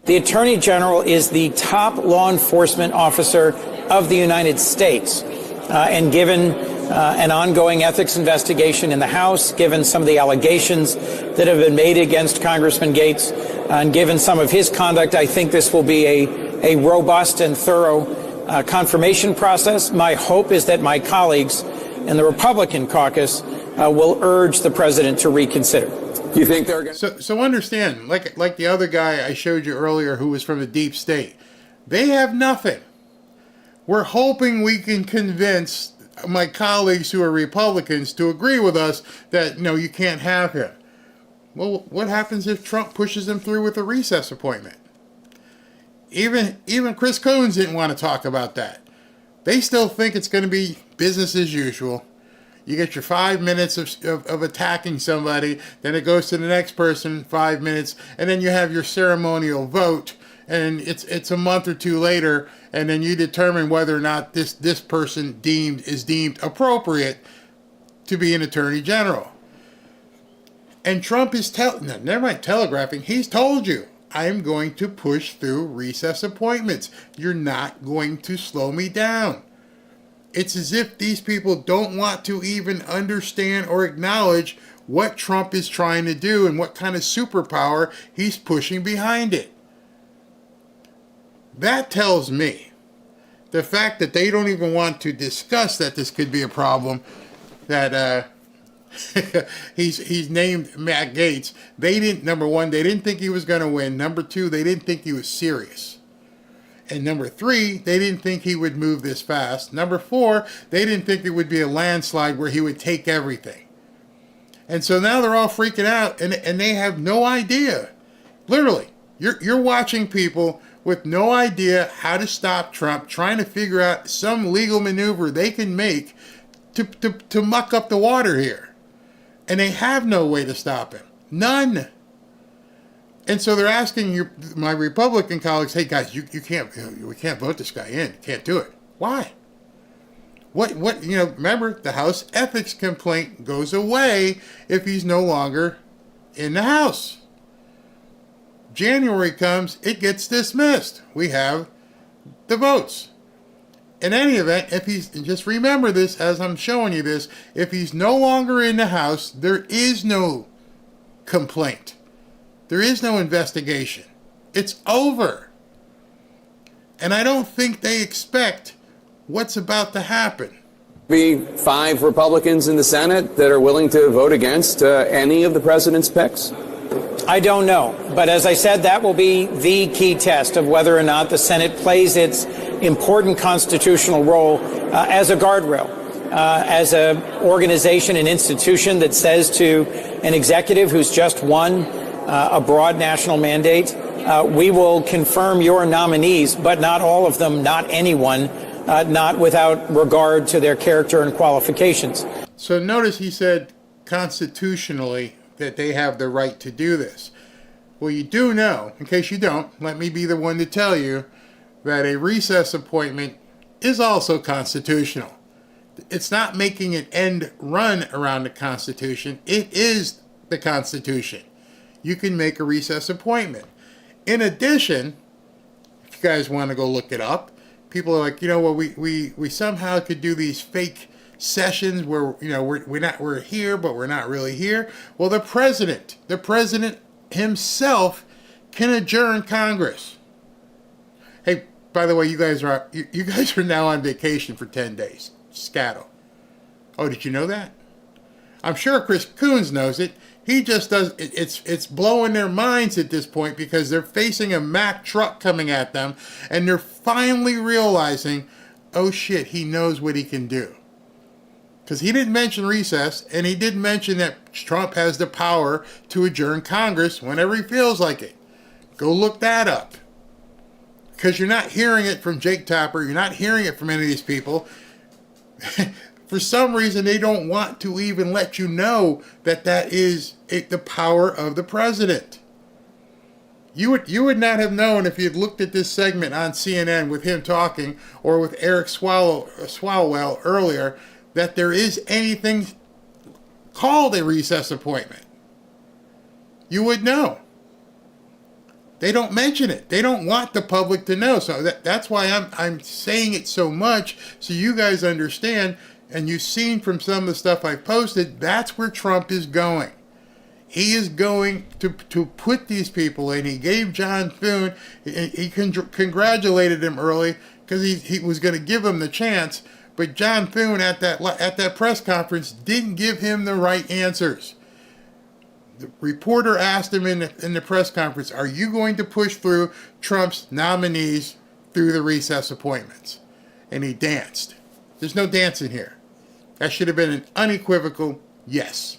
[SPEAKER 19] The Attorney General is the top law enforcement officer of the United States. And given an ongoing ethics investigation in the House, given some of the allegations that have been made against Congressman Gaetz, and given some of his conduct, I think this will be a robust and thorough confirmation process. My hope is that my colleagues in the Republican caucus will urge the president to reconsider.
[SPEAKER 18] Do you think they're going
[SPEAKER 5] to... So understand, like the other guy I showed you earlier who was from the deep state, they have nothing. We're hoping we can convince my colleagues who are Republicans to agree with us that, no, you can't have him. Well, what happens if Trump pushes him through with a recess appointment? Even Chris Coons didn't want to talk about that. They still think it's going to be business as usual. You get your 5 minutes of attacking somebody, then it goes to the next person, 5 minutes, and then you have your ceremonial vote, and it's a month or two later, and then you determine whether or not this person is deemed appropriate to be an attorney general. And Trump is telegraphing. He's told you, I'm going to push through recess appointments. You're not going to slow me down. It's as if these people don't want to even understand or acknowledge what Trump is trying to do and what kind of superpower he's pushing behind it. That tells me the fact that they don't even want to discuss that this could be a problem, that he's named Matt Gaetz. Number one, they didn't think he was going to win. Number two, they didn't think he was serious. And number three, they didn't think he would move this fast. Number four, they didn't think it would be a landslide where he would take everything. And so now they're all freaking out, and they have no idea. Literally, you're watching people with no idea how to stop Trump, trying to figure out some legal maneuver they can make to muck up the water here. And they have no way to stop him. None. And so they're asking my Republican colleagues, hey guys, we can't vote this guy in. You can't do it. Why? Remember, the House ethics complaint goes away if he's no longer in the House. January comes, it gets dismissed. We have the votes. In any event, just remember this as I'm showing you this, if he's no longer in the House, there is no complaint. There is no investigation. It's over. And I don't think they expect what's about to happen.
[SPEAKER 18] Be 5 Republicans in the Senate that are willing to vote against any of the president's picks?
[SPEAKER 19] I don't know. But as I said, that will be the key test of whether or not the Senate plays its important constitutional role as a guardrail, as an organization, an institution that says to an executive who's just won a broad national mandate, we will confirm your nominees, but not all of them, not anyone, not without regard to their character and qualifications.
[SPEAKER 5] So notice he said constitutionally that they have the right to do this. Well, you do know, in case you don't, let me be the one to tell you that a recess appointment is also constitutional. It's not making an end run around the Constitution. It is the Constitution. You can make a recess appointment. In addition, if you guys want to go look it up, people are like, we somehow could do these fake sessions where we're here but we're not really here. Well, the president himself can adjourn Congress. Hey, by the way, you guys are now on vacation for 10 days. Scattle. Oh, did you know that? I'm sure Chris Coons knows it. He just does. It's blowing their minds at this point because they're facing a Mack truck coming at them, and they're finally realizing, oh shit, he knows what he can do. Because he didn't mention recess, and he did mention that Trump has the power to adjourn Congress whenever he feels like it. Go look that up. Because you're not hearing it from Jake Tapper. You're not hearing it from any of these people. For some reason, they don't want to even let you know that is the power of the president. You would not have known if you had looked at this segment on CNN with him talking, or with Eric Swalwell earlier, that there is anything called a recess appointment. You would know. They don't mention it. They don't want the public to know. So that's why I'm saying it so much, so you guys understand. And you've seen from some of the stuff I've posted, that's where Trump is going. He is going to put these people in. He gave John Thune, he congratulated him early because he was going to give him the chance. But John Thune at that press conference didn't give him the right answers. The reporter asked him in the press conference, are you going to push through Trump's nominees through the recess appointments? And he danced. There's no dancing here. That should have been an unequivocal yes.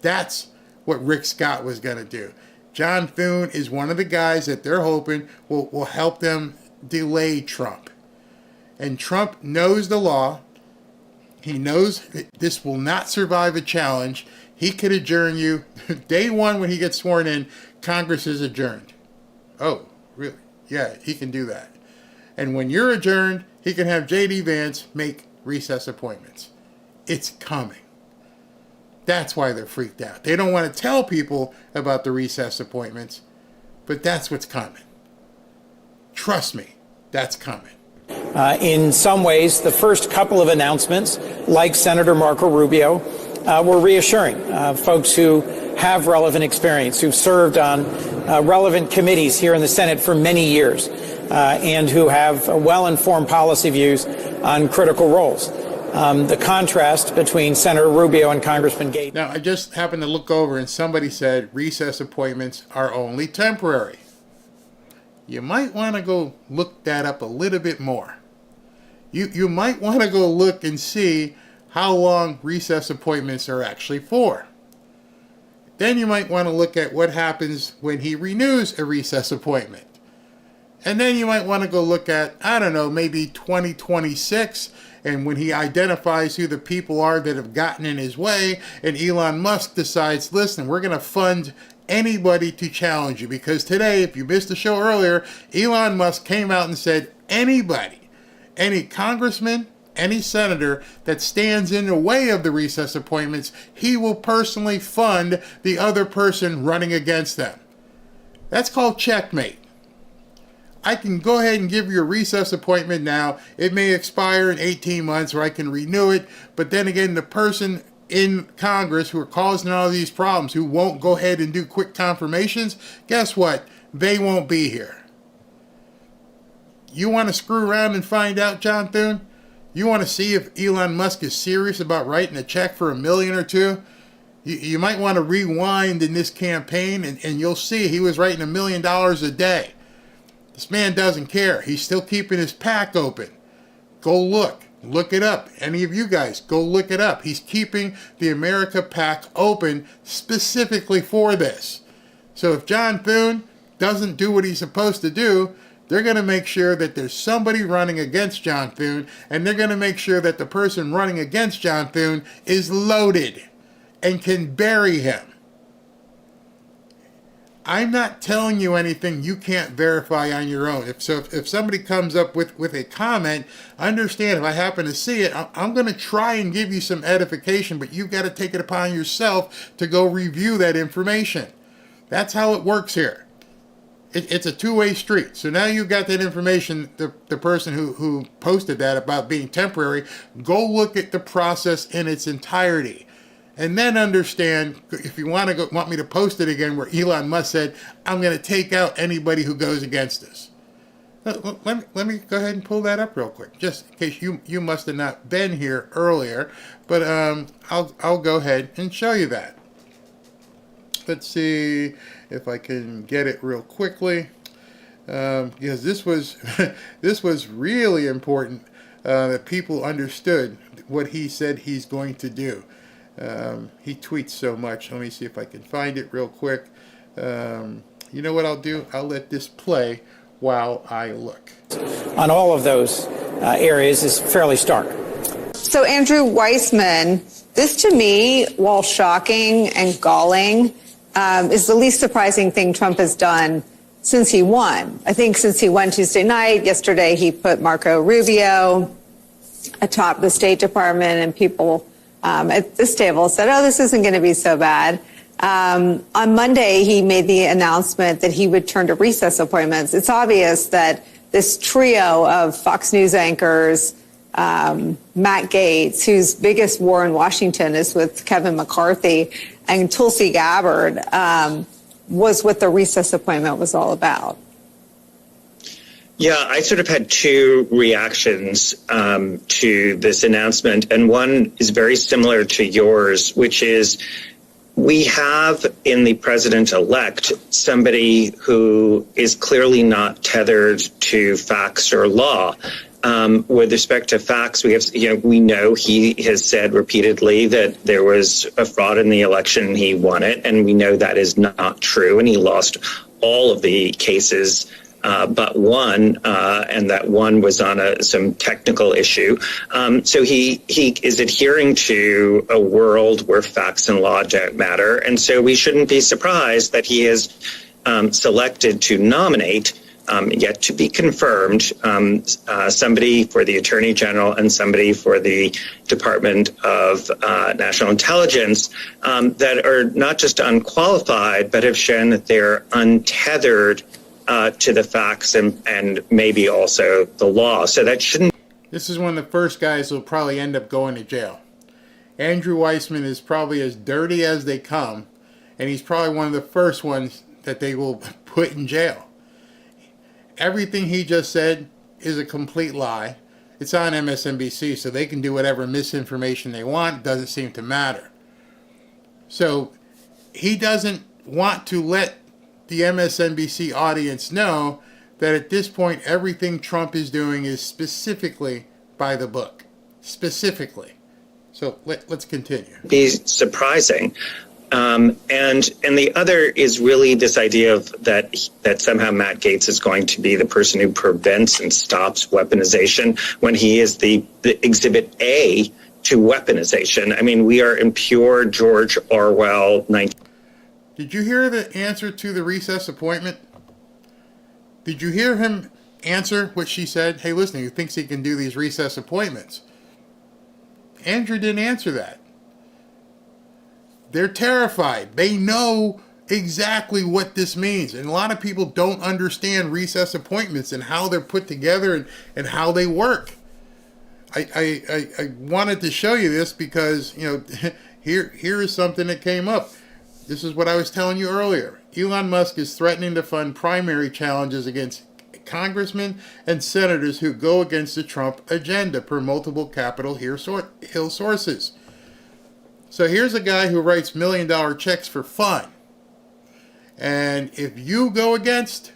[SPEAKER 5] That's what Rick Scott was going to do. John Thune is one of the guys that they're hoping will help them delay Trump. And Trump knows the law. He knows this will not survive a challenge. He could adjourn you. Day one when he gets sworn in, Congress is adjourned. Oh, really? Yeah, he can do that. And when you're adjourned, he can have J.D. Vance make recess appointments. It's coming. That's why they're freaked out. They don't want to tell people about the recess appointments, but that's what's coming. Trust me, that's coming.
[SPEAKER 19] In some ways, the first couple of announcements, like Senator Marco Rubio, were reassuring. Folks who have relevant experience, who've served on relevant committees here in the Senate for many years, and who have well-informed policy views on critical roles. The contrast between Senator Rubio and Congressman Gaetz.
[SPEAKER 5] Now, I just happened to look over and somebody said recess appointments are only temporary. You might want to go look that up a little bit more. You might want to go look and see how long recess appointments are actually for. Then you might want to look at what happens when he renews a recess appointment. And then you might want to go look at, I don't know, maybe 2026, and when he identifies who the people are that have gotten in his way, and Elon Musk decides, listen, we're going to fund anybody to challenge you. Because today, if you missed the show earlier, Elon Musk came out and said, anybody, any congressman, any senator that stands in the way of the recess appointments, he will personally fund the other person running against them. That's called checkmate. I can go ahead and give you a recess appointment now. It may expire in 18 months or I can renew it. But then again, the person in Congress who are causing all these problems, who won't go ahead and do quick confirmations, guess what? They won't be here. You want to screw around and find out, John Thune? You want to see if Elon Musk is serious about writing a check for $1 million or $2 million? You might want to rewind in this campaign and you'll see he was writing $1 million a day. This man doesn't care. He's still keeping his PAC open. Go look. Look it up. Any of you guys, go look it up. He's keeping the America PAC open specifically for this. So if John Thune doesn't do what he's supposed to do, they're going to make sure that there's somebody running against John Thune, and they're going to make sure that the person running against John Thune is loaded and can bury him. I'm not telling you anything you can't verify on your own. If somebody comes up with a comment, understand if I happen to see it, I'm going to try and give you some edification, but you've got to take it upon yourself to go review that information. That's how it works here. It's a two-way street. So now you've got that information, the person who posted that about being temporary, go look at the process in its entirety. And then understand, if you want me to post it again, where Elon Musk said, I'm going to take out anybody who goes against us. Let me go ahead and pull that up real quick, just in case you must have not been here earlier. But I'll go ahead and show you that. Let's see if I can get it real quickly, because this was really important that people understood what he said he's going to do. He tweets so much. Let me see if I can find it real quick. You know what I'll do? I'll let this play while I look.
[SPEAKER 19] On all of those areas is fairly stark.
[SPEAKER 8] So Andrew Weissman, this to me, while shocking and galling, is the least surprising thing Trump has done since he won. I think since he won Tuesday night, yesterday he put Marco Rubio atop the State Department, and people at this table said, oh, this isn't going to be so bad. On Monday, he made the announcement that he would turn to recess appointments. It's obvious that this trio of Fox News anchors, Matt Gaetz, whose biggest war in Washington is with Kevin McCarthy, and Tulsi Gabbard, was what the recess appointment was all about.
[SPEAKER 20] Yeah, I sort of had two reactions to this announcement, and one is very similar to yours, which is we have in the president-elect somebody who is clearly not tethered to facts or law. With respect to facts, we know he has said repeatedly that there was a fraud in the election and he won it, and we know that is not true, and he lost all of the cases but one, and that one was on some technical issue. So he is adhering to a world where facts and law don't matter. And so we shouldn't be surprised that he has selected to nominate, yet to be confirmed, somebody for the Attorney General and somebody for the Department of National Intelligence that are not just unqualified, but have shown that they're untethered to the facts and maybe also the law. So that shouldn't.
[SPEAKER 5] This is one of the first guys who'll probably end up going to jail. Andrew Weissman is probably as dirty as they come, and he's probably one of the first ones that they will put in jail. Everything he just said is a complete lie. It's on MSNBC, so they can do whatever misinformation they want. It doesn't seem to matter. So he doesn't want to let the MSNBC audience know that at this point everything Trump is doing is specifically by the book. Specifically. So let's continue.
[SPEAKER 20] Be surprising. And the other is really this idea of that somehow Matt Gaetz is going to be the person who prevents and stops weaponization when he is the exhibit A to weaponization. I mean, we are in pure George Orwell 19.
[SPEAKER 5] Did you hear the answer to the recess appointment? Did you hear him answer what she said? Hey, listen, he thinks he can do these recess appointments. Andrew didn't answer that. They're terrified. They know exactly what this means. And a lot of people don't understand recess appointments and how they're put together and how they work. I wanted to show you this because, here is something that came up. This is what I was telling you earlier. Elon Musk is threatening to fund primary challenges against congressmen and senators who go against the Trump agenda, per multiple Capitol Hill sources. So here's a guy who writes $1 million checks for fun. And if you go against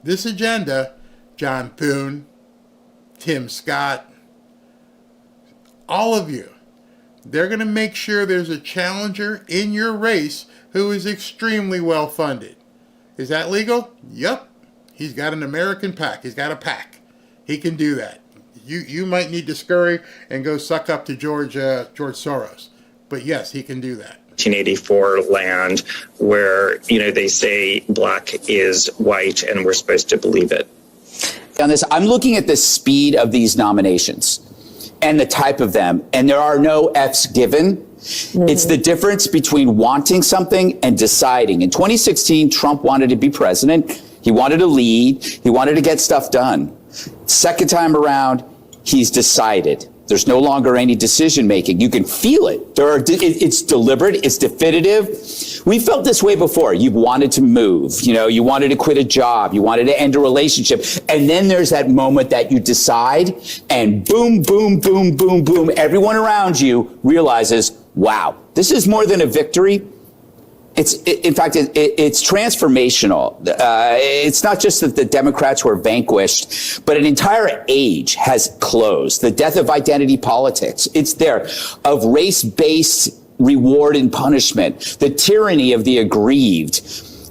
[SPEAKER 5] this agenda, John Thune, Tim Scott, all of you, they're going to make sure there's a challenger in your race who is extremely well funded. Is that legal? Yep. He's got an American PAC. He's got a PAC. He can do that. You might need to scurry and go suck up to George Soros. But yes, he can do that.
[SPEAKER 20] 1984 land where, they say black is white and we're supposed to believe it.
[SPEAKER 21] On this, I'm looking at the speed of these nominations and the type of them, and there are no F's given. Mm-hmm. It's the difference between wanting something and deciding. In 2016, Trump wanted to be president. He wanted to lead. He wanted to get stuff done. Second time around, he's decided. There's no longer any decision making. You can feel it. It's deliberate. It's definitive. We felt this way before. You wanted to move. You wanted to quit a job. You wanted to end a relationship. And then there's that moment that you decide, and boom, boom, boom, boom, boom. Everyone around you realizes, wow, this is more than a victory. In fact, it's transformational. It's not just that the Democrats were vanquished, but an entire age has closed. The death of identity politics. It's there, of race-based reward and punishment, the tyranny of the aggrieved.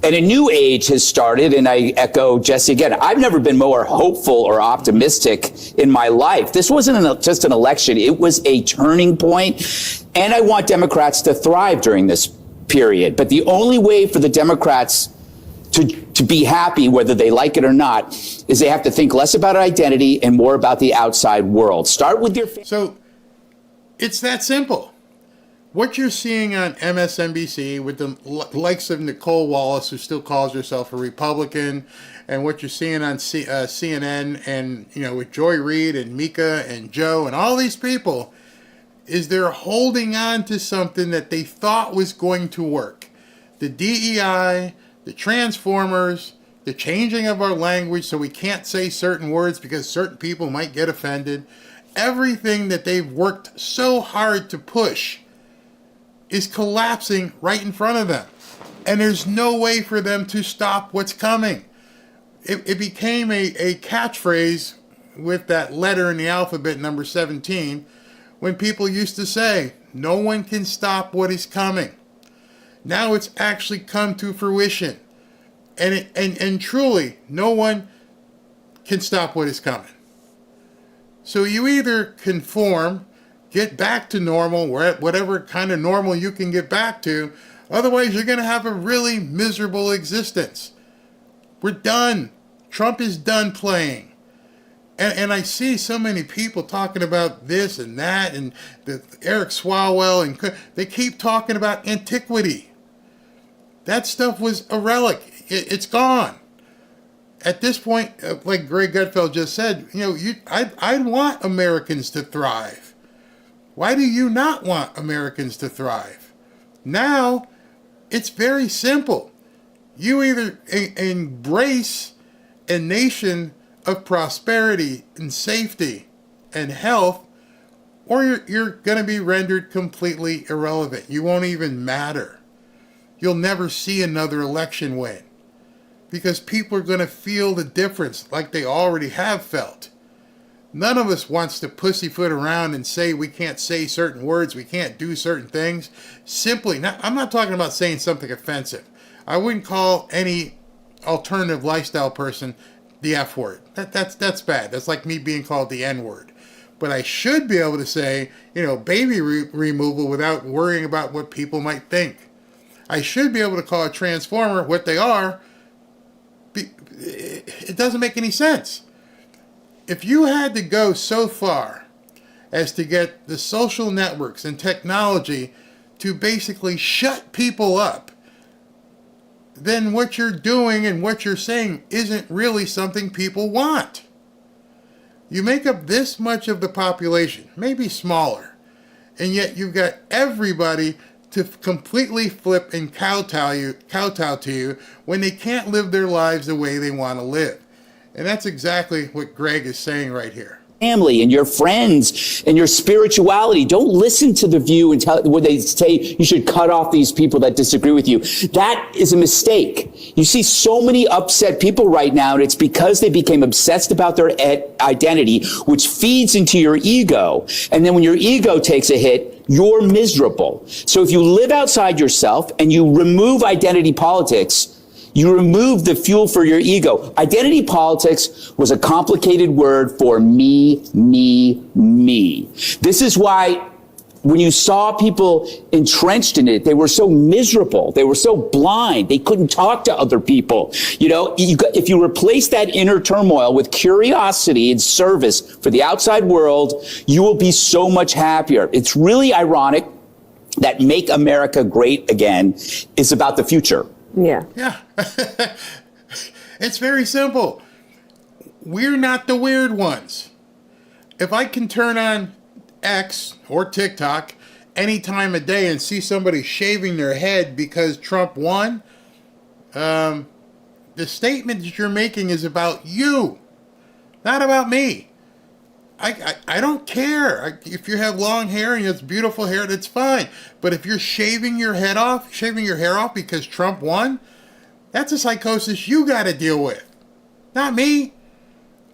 [SPEAKER 21] And a new age has started, and I echo Jesse again. I've never been more hopeful or optimistic in my life. This wasn't just an election. It was a turning point, and I want Democrats to thrive during this period. But the only way for the Democrats to be happy, whether they like it or not, is they have to think less about identity and more about the outside world. Start with your...
[SPEAKER 5] So it's that simple. What you're seeing on MSNBC with the likes of Nicole Wallace, who still calls herself a Republican, and what you're seeing on CNN and, with Joy Reid and Mika and Joe and all these people, is they're holding on to something that they thought was going to work. The DEI, the Transformers, the changing of our language so we can't say certain words because certain people might get offended. Everything that they've worked so hard to push is collapsing right in front of them. And there's no way for them to stop what's coming. It became a catchphrase with that letter in the alphabet, number 17, when people used to say, no one can stop what is coming. Now it's actually come to fruition. And truly, no one can stop what is coming. So you either conform, get back to normal, whatever kind of normal you can get back to. Otherwise, you're going to have a really miserable existence. We're done. Trump is done playing. And I see so many people talking about this and that, and Eric Swalwell, and they keep talking about antiquity. That stuff was a relic. It's gone. At this point, like Greg Gutfeld just said, I want Americans to thrive. Why do you not want Americans to thrive? Now, it's very simple. You either embrace a nation of prosperity and safety and health, or you're going to be rendered completely irrelevant. You won't even matter. You'll never see another election win, because people are going to feel the difference like they already have felt. None of us wants to pussyfoot around and say we can't say certain words, we can't do certain things. I'm not talking about saying something offensive. I wouldn't call any alternative lifestyle person the F word. That's bad. That's like me being called the N word. But I should be able to say, baby removal without worrying about what people might think. I should be able to call a transformer what they are. It doesn't make any sense. If you had to go so far as to get the social networks and technology to basically shut people up, then what you're doing and what you're saying isn't really something people want. You make up this much of the population, maybe smaller, and yet you've got everybody to completely flip and kowtow to you when they can't live their lives the way they want to live. And that's exactly what Greg is saying right here.
[SPEAKER 21] Family and your friends and your spirituality. Don't listen to the view and where they say you should cut off these people that disagree with you. That is a mistake. You see so many upset people right now, and it's because they became obsessed about their identity, which feeds into your ego. And then when your ego takes a hit, you're miserable. So if you live outside yourself and you remove identity politics, you remove the fuel for your ego. Identity politics was a complicated word for me, me, me. This is why when you saw people entrenched in it, they were so miserable. They were so blind. They couldn't talk to other people. If you replace that inner turmoil with curiosity and service for the outside world, you will be so much happier. It's really ironic that Make America Great Again is about the future.
[SPEAKER 8] Yeah.
[SPEAKER 5] Yeah. It's very simple. We're not the weird ones. If I can turn on X or TikTok any time of day and see somebody shaving their head because Trump won, the statement that you're making is about you, not about me. I don't care. If you have long hair and it's beautiful hair, that's fine. But if you're shaving your hair off because Trump won, that's a psychosis you got to deal with, not me.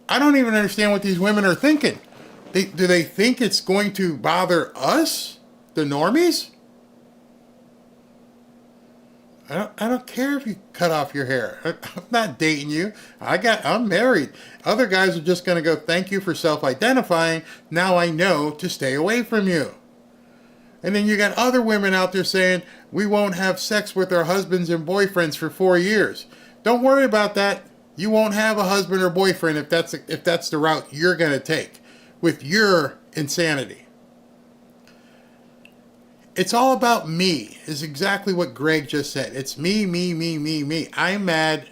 [SPEAKER 5] I don't even understand what these women are thinking. Do they think it's going to bother us, the normies? I don't care if you cut off your hair. I'm not dating you. I'm married. Other guys are just going to go, thank you for self-identifying. Now I know to stay away from you. And then you got other women out there saying, we won't have sex with our husbands and boyfriends for 4 years. Don't worry about that. You won't have a husband or boyfriend if that's the route you're going to take with your insanity. It's all about me, is exactly what Greg just said. It's me, me, me, me, me. I'm mad.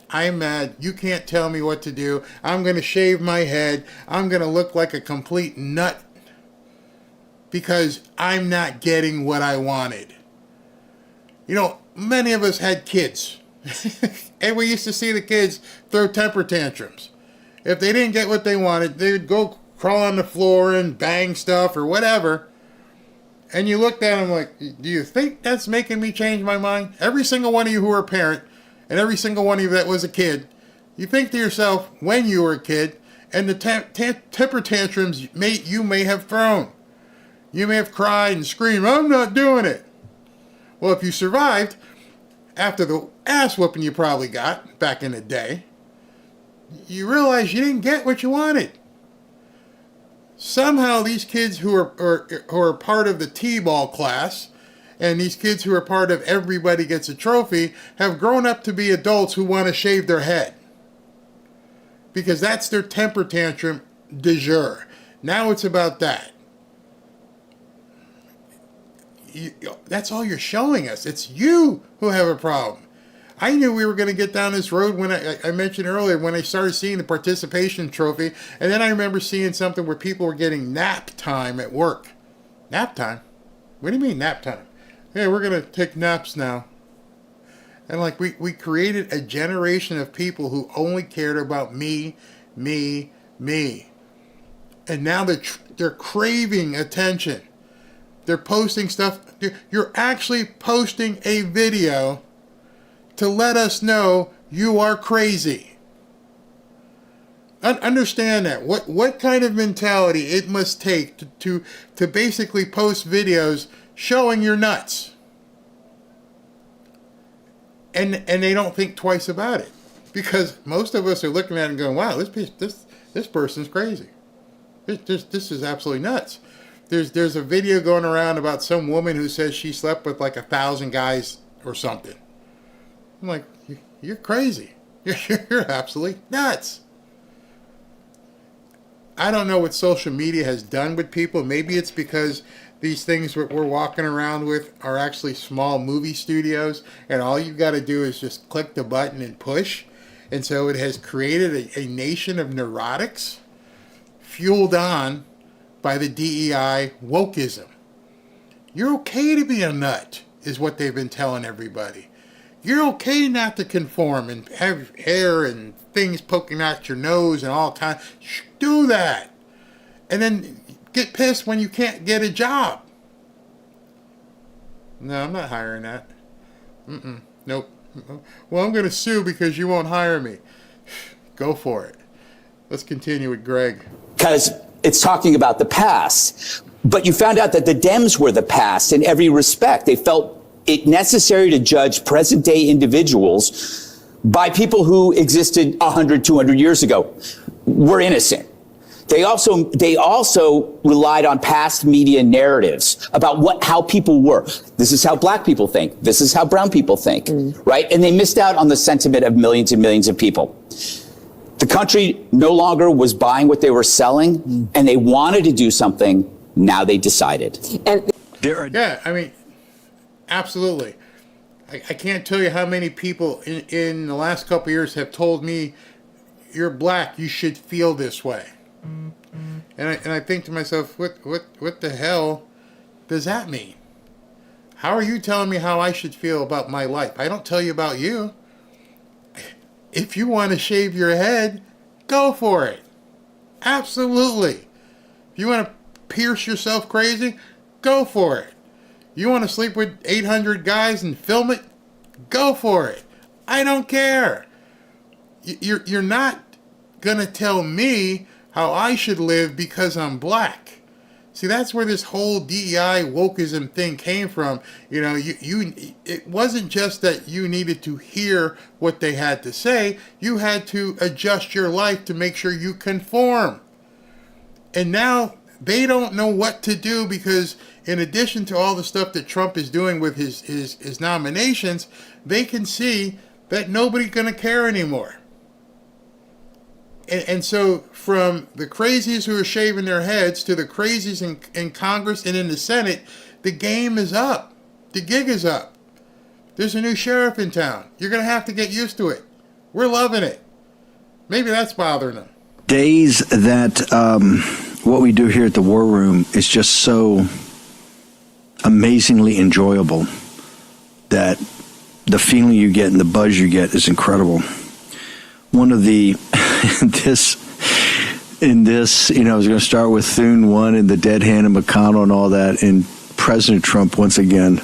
[SPEAKER 5] You can't tell me what to do. I'm going to shave my head. I'm going to look like a complete nut because I'm not getting what I wanted. Many of us had kids. And we used to see the kids throw temper tantrums. If they didn't get what they wanted, they would go crawl on the floor and bang stuff or whatever. And you looked at them like, do you think that's making me change my mind? Every single one of you who are a parent, and every single one of you that was a kid, you think to yourself when you were a kid, and the temper tantrums you may have thrown. You may have cried and screamed, I'm not doing it. Well, if you survived, after the ass whooping you probably got back in the day, you realize you didn't get what you wanted. Somehow these kids who are part of the T-ball class and these kids who are part of Everybody Gets a Trophy have grown up to be adults who want to shave their head. Because that's their temper tantrum du jour. Now it's about that. That's all you're showing us. It's you who have a problem. I knew we were going to get down this road when I mentioned earlier, when I started seeing the participation trophy. And then I remember seeing something where people were getting nap time at work. Nap time? What do you mean nap time? Hey, we're going to take naps now. And like we created a generation of people who only cared about me. And now they're craving attention. They're posting stuff. You're actually posting a video to let us know you are crazy. Understand that. What kind of mentality it must take to basically post videos showing you're nuts. And they don't think twice about it. Because most of us are looking at it and going, wow, this person's crazy. This is absolutely nuts. There's a video going around about some woman who says she slept with like 1,000 guys or something. I'm like, you're crazy. You're absolutely nuts. I don't know what social media has done with people. Maybe it's because these things we're walking around with are actually small movie studios, and all you've got to do is just click the button and push. And so it has created a nation of neurotics fueled on by the DEI wokeism. You're okay to be a nut, is what they've been telling everybody. You're okay not to conform and have hair and things poking out your nose and all kinds. Do that. And then get pissed when you can't get a job. No, I'm not hiring that. Nope. Well, I'm going to sue because you won't hire me. Go for it. Let's continue with Greg.
[SPEAKER 21] Because it's talking about the past. But you found out that the Dems were the past in every respect. They felt it necessary to judge present-day individuals by people who existed 100, 200 years ago. We're innocent. They also relied on past media narratives about how people were. This is how black people think. This is how brown people think, right? And they missed out on the sentiment of millions and millions of people. The country no longer was buying what they were selling, and they wanted to do something. Now they decided.
[SPEAKER 5] And yeah, I mean, absolutely. I can't tell you how many people in the last couple of years have told me, you're black, you should feel this way. And I think to myself, what the hell does that mean? How are you telling me how I should feel about my life? I don't tell you about you. If you want to shave your head, go for it. Absolutely. If you want to pierce yourself crazy, go for it. You want to sleep with 800 guys and film it? Go for it. I don't care. You're not going to tell me how I should live because I'm black. See, that's where this whole DEI wokeism thing came from. You know, it wasn't just that you needed to hear what they had to say. You had to adjust your life to make sure you conform. And now they don't know what to do because in addition to all the stuff that Trump is doing with his nominations, they can see that nobody's going to care anymore. And so from the crazies who are shaving their heads to the crazies in Congress and in the Senate, the game is up. The gig is up. There's a new sheriff in town. You're going to have to get used to it. We're loving it. Maybe that's bothering them.
[SPEAKER 1] Days that what we do here at the War Room is just so amazingly enjoyable that the feeling you get and the buzz you get is incredible. One of the in this, you know, I was going to start with Thune 1 and the dead hand of McConnell and all that, and President Trump once again,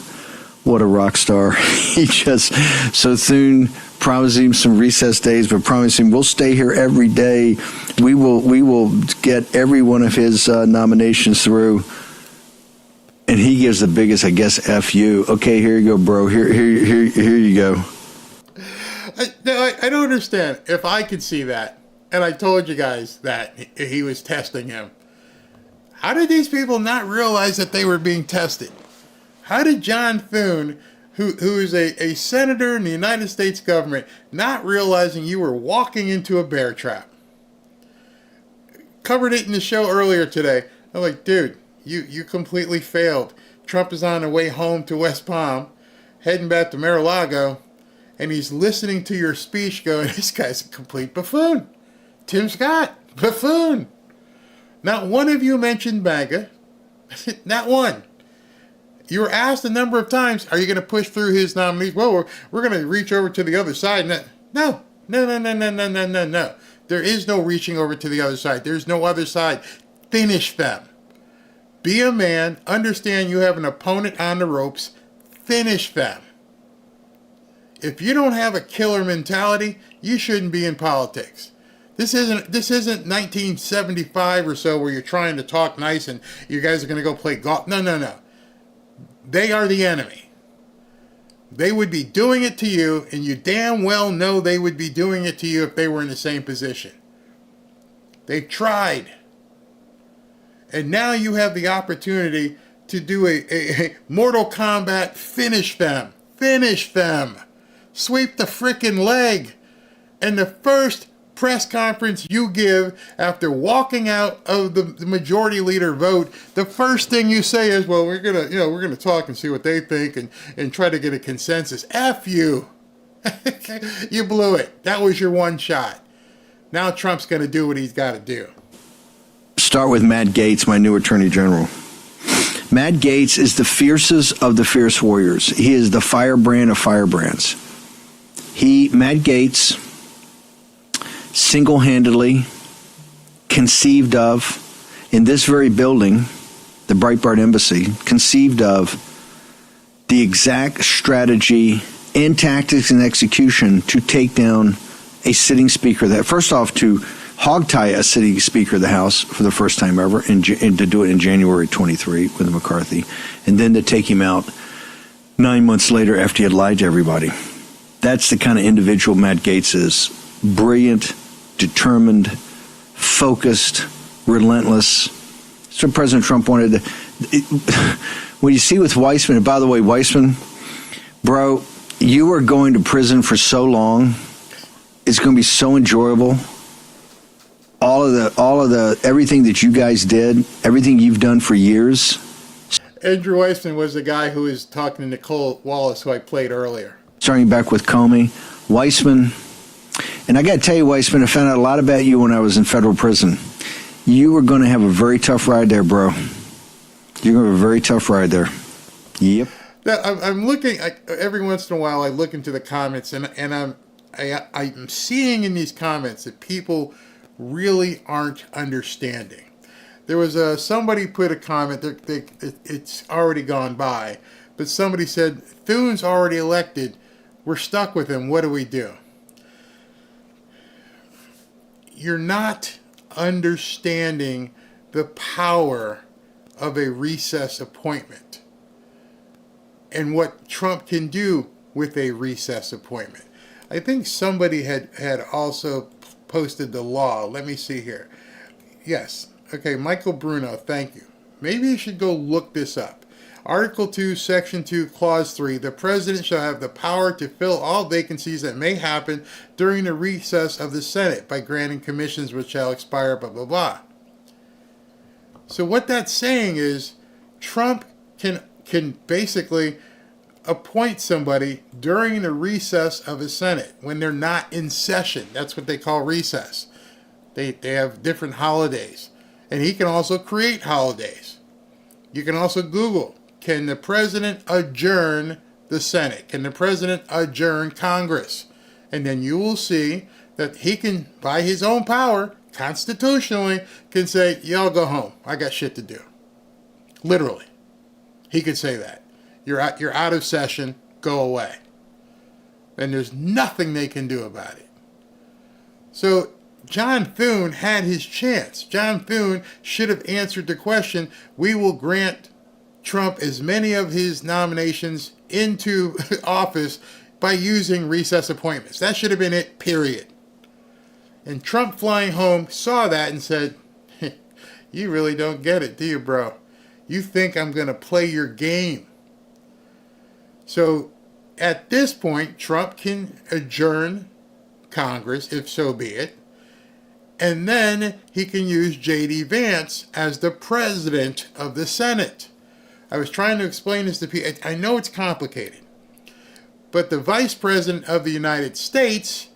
[SPEAKER 1] what a rock star. So Thune promised him some recess days, but promised him we'll stay here every day. We will get every one of his nominations through. And he gives the biggest, I guess, F you. Okay, here you go, bro. Here you go.
[SPEAKER 5] I don't understand. If I could see that, And I told you guys that he was testing him. How did these people not realize that they were being tested? How did John Thune, who is a senator in the United States government, not realizing you were walking into a bear trap? Covered it in the show earlier today. I'm like, dude, you completely failed. Trump is on the way home to West Palm, heading back to Mar-a-Lago, and he's listening to your speech going, this guy's a complete buffoon. Tim Scott, buffoon. Not one of you mentioned MAGA. Not one. You were asked a number of times, are you going to push through his nominees? Well, we're going to reach over to the other side. No. There is no reaching over to the other side. There's no other side. Finish them. Be a man. Understand you have an opponent on the ropes. Finish them. If you don't have a killer mentality, you shouldn't be in politics. This isn't 1975 or so where you're trying to talk nice and you guys are going to go play golf. No. They are the enemy. They would be doing it to you, and you damn well know they would be doing it to you if they were in the same position. They've tried. And now you have the opportunity to do a Mortal Kombat, finish them. Finish them. Sweep the frickin' leg. And the first press conference you give after walking out of the majority leader vote, the first thing you say is, well, we're gonna talk and see what they think and try to get a consensus. F you. You blew it. That was your one shot. Now Trump's gonna do what he's gotta do.
[SPEAKER 1] Start with Matt Gaetz, my new attorney general. Matt Gaetz is the fiercest of the fierce warriors. He is the firebrand of firebrands. Matt Gaetz, single-handedly conceived of, in this very building, the Breitbart Embassy, conceived of the exact strategy and tactics and execution to take down a sitting speaker. That first off, to hogtie a sitting speaker of the House for the first time ever, and to do it in January 23 with McCarthy, and then to take him out 9 months later after he had lied to everybody. That's the kind of individual Matt Gaetz is. Brilliant, determined, focused, relentless. That's what President Trump wanted. What you see with Weissman, and by the way, Weissman, bro, you are going to prison for so long. It's going to be so enjoyable. All of the everything that you guys did, everything you've done for years.
[SPEAKER 5] Andrew Weissman was the guy who was talking to Nicole Wallace, who I played earlier.
[SPEAKER 1] Starting back with Comey, Weissman. And I got to tell you, Weissman, I found out a lot about you when I was in federal prison. You were going to have a very tough ride there, bro. You're going to have a very tough ride there. Yep.
[SPEAKER 5] I'm looking, every once in a while I look into the comments, and I'm seeing in these comments that people really aren't understanding. There was somebody put a comment, it's already gone by, but somebody said, Thune's already elected, we're stuck with him, what do we do? You're not understanding the power of a recess appointment and what Trump can do with a recess appointment. I think somebody had also posted the law. Let me see here. Yes. Okay, Michael Bruno, thank you. Maybe you should go look this up. Article 2, Section 2, Clause 3, the President shall have the power to fill all vacancies that may happen during the recess of the Senate by granting commissions which shall expire, blah, blah, blah. So what that's saying is Trump can basically appoint somebody during the recess of the Senate when they're not in session. That's what they call recess. They have different holidays. And he can also create holidays. You can also Google, can the president adjourn the Senate? Can the president adjourn Congress? And then you will see that he can, by his own power, constitutionally, can say, y'all go home. I got shit to do. Literally. He could say that. You're out of session. Go away. And there's nothing they can do about it. So John Thune had his chance. John Thune should have answered the question, we will grant Trump as many of his nominations into office by using recess appointments. That should have been it, period. And Trump flying home saw that and said, you really don't get it, do you, bro? You think I'm going to play your game. So at this point, Trump can adjourn Congress, if so be it, and then he can use J.D. Vance as the president of the Senate. I was trying to explain this to people. I know it's complicated, but the vice president of the United States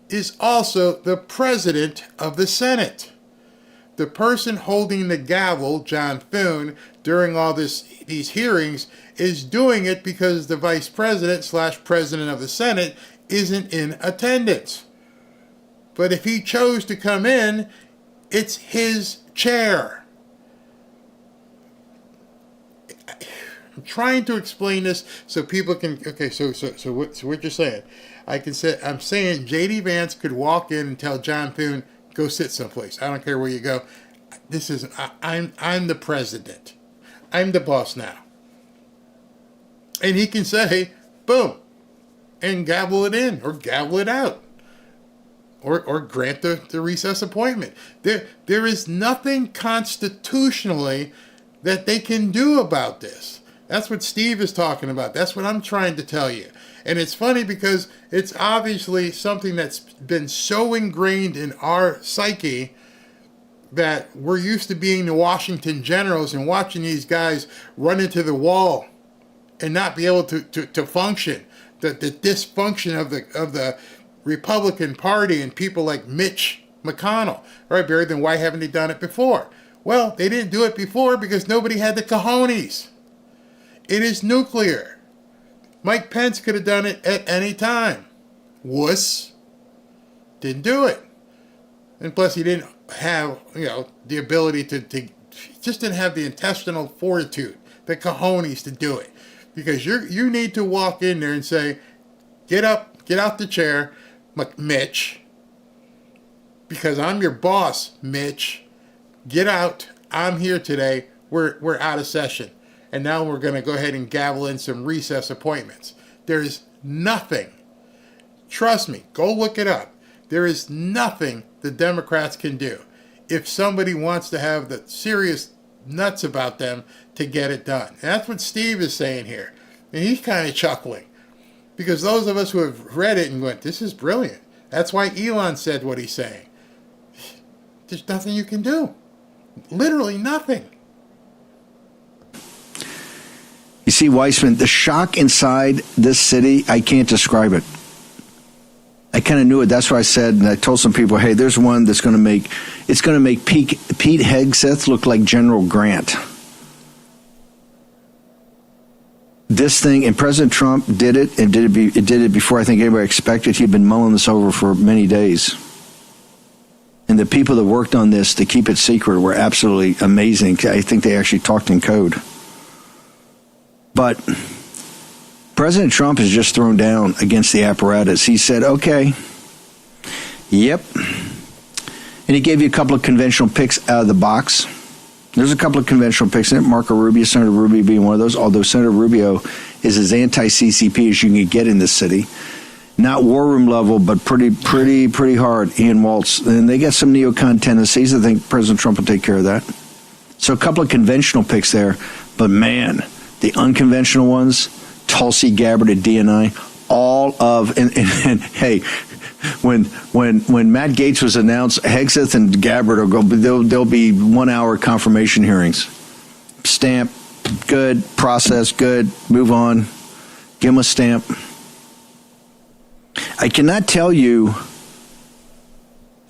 [SPEAKER 5] is also the president of the Senate. The person holding the gavel, John Thune, during all these hearings is doing it because the vice president / president of the Senate isn't in attendance. But if he chose to come in, it's his chair. I'm trying to explain this so people can. Okay, so what you're saying? I'm saying J.D. Vance could walk in and tell John Thune, go sit someplace. I don't care where you go. I'm the president. I'm the boss now. And he can say, boom, and gavel it in or gavel it out. Or grant the recess appointment. There is nothing constitutionally that they can do about this. That's what Steve is talking about. That's what I'm trying to tell you. And it's funny because it's obviously something that's been so ingrained in our psyche that we're used to being the Washington Generals and watching these guys run into the wall and not be able to function. The dysfunction of the Republican Party and people like Mitch McConnell. All right, Barry, then why haven't they done it before? Well, they didn't do it before because nobody had the cojones. It is nuclear. Mike Pence could have done it at any time. Wuss. Didn't do it. And plus he didn't have, the ability to just didn't have the intestinal fortitude, the cojones to do it. Because you need to walk in there and say, get up, get out the chair, Mitch, because I'm your boss, Mitch. Get out. I'm here today. We're out of session. And now we're going to go ahead and gavel in some recess appointments. There's nothing. Trust me, go look it up. There is nothing the Democrats can do if somebody wants to have the serious nuts about them to get it done. And that's what Steve is saying here. And he's kind of chuckling. Because those of us who have read it and went, this is brilliant. That's why Elon said what he's saying. There's nothing you can do. Literally nothing.
[SPEAKER 1] You see, Weissman, the shock inside this city, I can't describe it. I kind of knew it. That's why I said, and I told some people, hey, there's one that's going to make Pete Hegseth look like General Grant. This thing, and President Trump did it, and did it before I think anybody expected. He'd been mulling this over for many days. And the people that worked on this to keep it secret were absolutely amazing. I think they actually talked in code. But President Trump has just thrown down against the apparatus. He said, okay, yep. And he gave you a couple of conventional picks out of the box. There's a couple of conventional picks in it. Marco Rubio, Senator Rubio being one of those, although Senator Rubio is as anti-CCP as you can get in this city. Not war room level, but pretty hard. Ian Waltz. And they got some neocon tendencies. I think President Trump will take care of that. So a couple of conventional picks there. But man, the unconventional ones, Tulsi Gabbard at DNI, all of, and hey, when Matt Gaetz was announced, Hegseth and Gabbard there'll be 1 hour confirmation hearings. Stamp, good, process, good, move on, give them a stamp. I cannot tell you,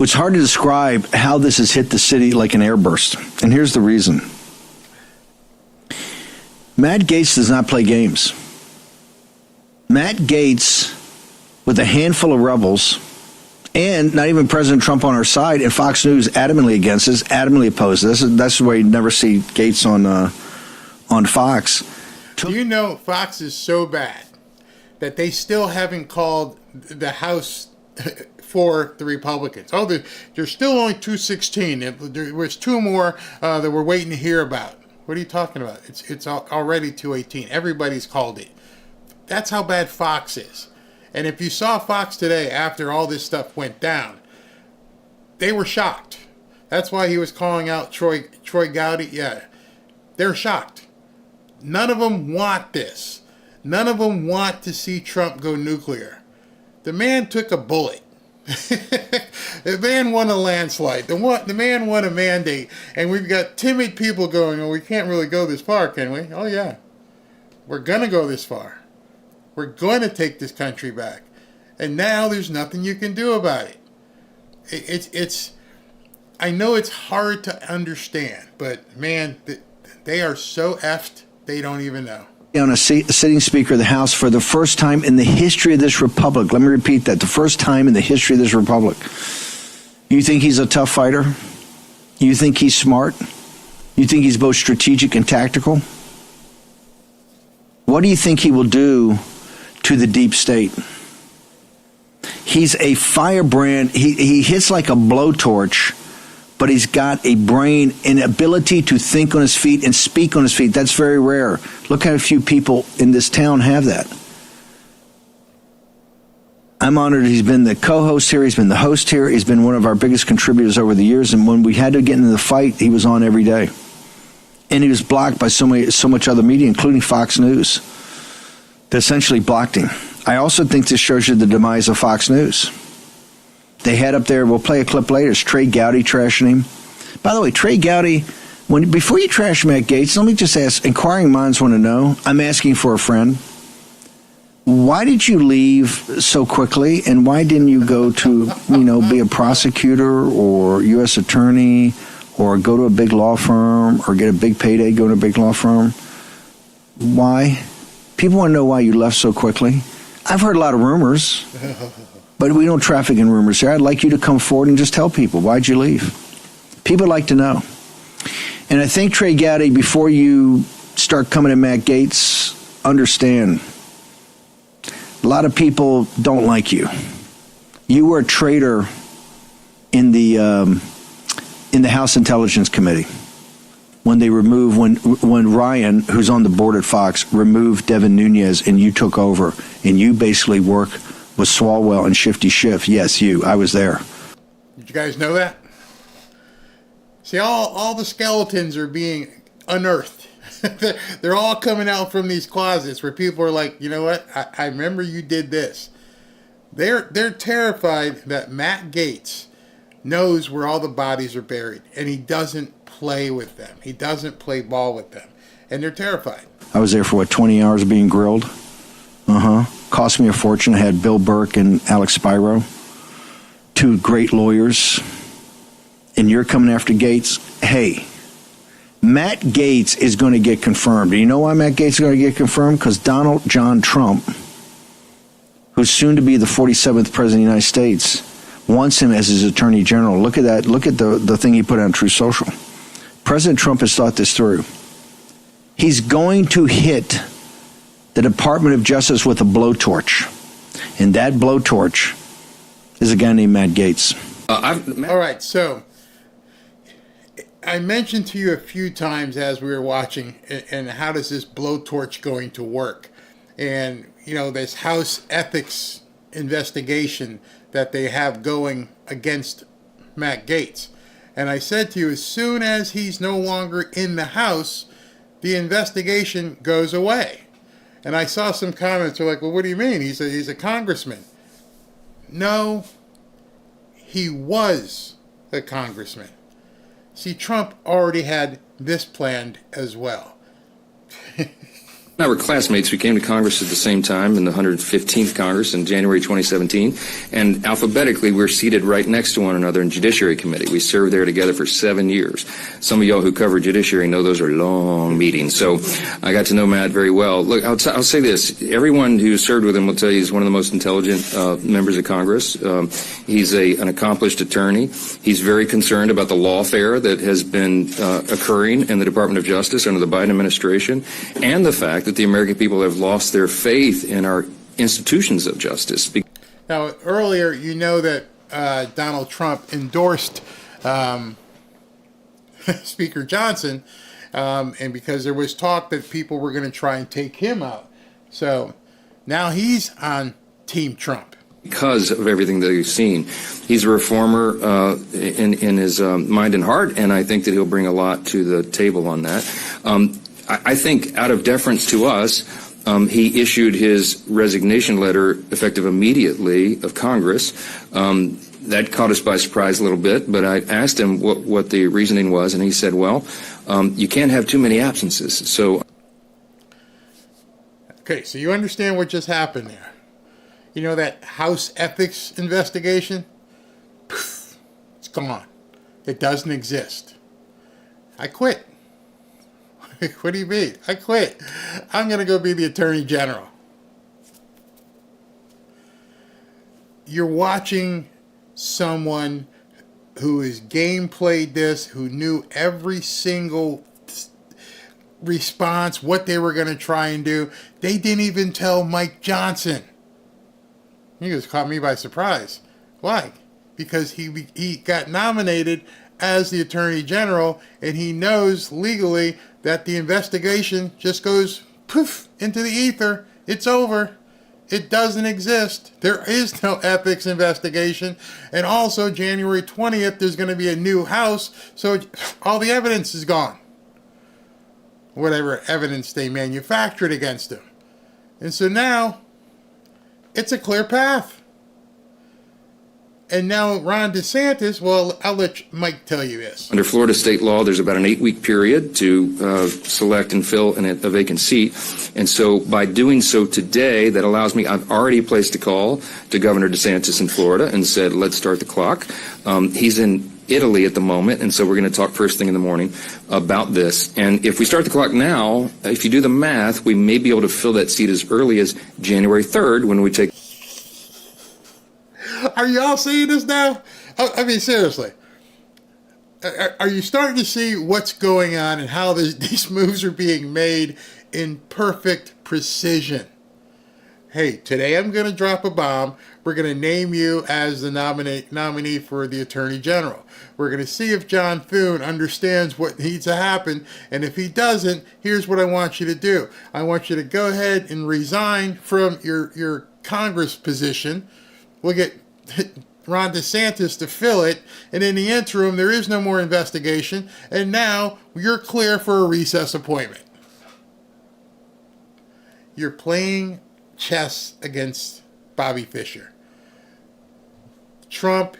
[SPEAKER 1] it's hard to describe how this has hit the city like an airburst. And here's the reason. Matt Gaetz does not play games. Matt Gaetz, with a handful of rebels, and not even President Trump on our side, and Fox News adamantly against this, adamantly opposed this. That's why you never see Gaetz on Fox.
[SPEAKER 5] Do you know Fox is so bad that they still haven't called the House for the Republicans? Oh, there's still only 216. There was two more that we're waiting to hear about. What are you talking about? It's already 218. Everybody's called it. That's how bad Fox is. And if you saw Fox today after all this stuff went down, they were shocked. That's why he was calling out Troy Gowdy. Yeah, they're shocked. None of them want this. None of them want to see Trump go nuclear. The man took a bullet. The man won a landslide. The man won a mandate. And we've got timid people going, oh, we can't really go this far, can we? Oh, yeah. We're going to go this far. We're going to take this country back. And now there's nothing you can do about it. It's I know it's hard to understand, but man, they are so effed, they don't even know.
[SPEAKER 1] On a sitting Speaker of the House for the first time in the history of this republic. Let me repeat that. The first time in the history of this republic. You think he's a tough fighter? You think he's smart? You think he's both strategic and tactical? What do you think he will do to the deep state? He's a firebrand. He hits like a blowtorch, but he's got a brain and ability to think on his feet and speak on his feet. That's very rare. Look how few people in this town have that. I'm honored he's been the co-host here. He's been the host here. He's been one of our biggest contributors over the years. And when we had to get into the fight, he was on every day. And he was blocked by so much other media, including Fox News, that essentially blocked him. I also think this shows you the demise of Fox News. They had up there, we'll play a clip later, it's Trey Gowdy trashing him. By the way, Trey Gowdy, before you trash Matt Gaetz, let me just ask, inquiring minds want to know, I'm asking for a friend, why did you leave so quickly, and why didn't you go to, be a prosecutor or U.S. attorney or go to a big law firm or get a big payday, go to a big law firm? Why? People want to know why you left so quickly. I've heard a lot of rumors. But we don't traffic in rumors here. I'd like you to come forward and just tell people, why'd you leave? People like to know. And I think, Trey Gowdy, before you start coming at Matt Gaetz, understand, a lot of people don't like you. You were a traitor in the House Intelligence Committee when they removed, when Ryan, who's on the board at Fox, removed Devin Nunes and you took over, and you basically worked with Swalwell and Shifty Schiff. Yes, you. I was there.
[SPEAKER 5] Did you guys know that? See, all the skeletons are being unearthed. They're all coming out from these closets where people are like, you know what? I remember you did this. They're terrified that Matt Gaetz knows where all the bodies are buried, and he doesn't play with them. He doesn't play ball with them. And they're terrified.
[SPEAKER 1] I was there for, 20 hours being grilled? Cost me a fortune. I had Bill Burke and Alex Spiro, two great lawyers. And you're coming after Gaetz? Hey, Matt Gaetz is going to get confirmed. Do you know why Matt Gaetz is going to get confirmed? Because Donald John Trump, who's soon to be the 47th president of the United States, wants him as his attorney general. Look at that. Look at the thing he put on True Social. President Trump has thought this through. He's going to hit the Department of Justice with a blowtorch. And that blowtorch is a guy named Matt Gaetz.
[SPEAKER 5] All right, so I mentioned to you a few times as we were watching, and how does this blowtorch going to work? And, this House ethics investigation that they have going against Matt Gaetz. And I said to you, as soon as he's no longer in the House, the investigation goes away. And I saw some comments are like, well, what do you mean? He's a congressman. No, he was a congressman. See, Trump already had this planned as well.
[SPEAKER 2] I were classmates. We came to Congress at the same time in the 115th Congress in January 2017, and alphabetically we're seated right next to one another in Judiciary Committee. We served there together for 7 years. Some of y'all who cover Judiciary know those are long meetings, so I got to know Matt very well. Look, I'll say this. Everyone who served with him will tell you he's one of the most intelligent members of Congress. He's an accomplished attorney. He's very concerned about the lawfare that has been occurring in the Department of Justice under the Biden administration, and the fact that the American people have lost their faith in our institutions of justice.
[SPEAKER 5] Now, earlier, you know that Donald Trump endorsed Speaker Johnson, and because there was talk that people were going to try and take him out. So now he's on Team Trump.
[SPEAKER 2] because of everything that we've seen. He's a reformer in his mind and heart, and I think that he'll bring a lot to the table on that. I think out of deference to us, he issued his resignation letter effective immediately of Congress. That caught us by surprise a little bit, but I asked him what the reasoning was, and he said, well, you can't have too many absences. So,
[SPEAKER 5] okay, so you understand what just happened there. You know that House ethics investigation? Poof, it's gone. It doesn't exist. I quit. What do you mean? I quit. I'm going to go be the Attorney General. You're watching someone who has game played this, who knew every single response, what they were going to try and do. They didn't even tell Mike Johnson. He just caught me by surprise. Why? Because he got nominated as the Attorney General, and he knows legally that the investigation just goes poof into the ether. It's over. It doesn't exist. There is no ethics investigation. And also, January 20th, there's going to be a new House, so all the evidence is gone. Whatever evidence they manufactured against him. And so now, it's a clear path. And now Ron DeSantis, well, I'll let Mike tell you this.
[SPEAKER 2] Under Florida state law, there's about an 8-week period to select and fill a vacant seat. And so by doing so today, that allows me, I've already placed a call to Governor DeSantis in Florida and said, let's start the clock. He's in Italy at the moment, and so we're going to talk first thing in the morning about this. And if we start the clock now, if you do the math, we may be able to fill that seat as early as January 3rd when we take...
[SPEAKER 5] Are you all seeing this now? I mean, seriously. Are you starting to see what's going on and how these moves are being made in perfect precision? Hey, today I'm going to drop a bomb. We're going to name you as the nominee for the Attorney General. We're going to see if John Thune understands what needs to happen. And if he doesn't, here's what I want you to do. I want you to go ahead and resign from your Congress position. We'll get Ron DeSantis to fill it, and in the interim, there is no more investigation, and now you're clear for a recess appointment. You're playing chess against Bobby Fischer. Trump,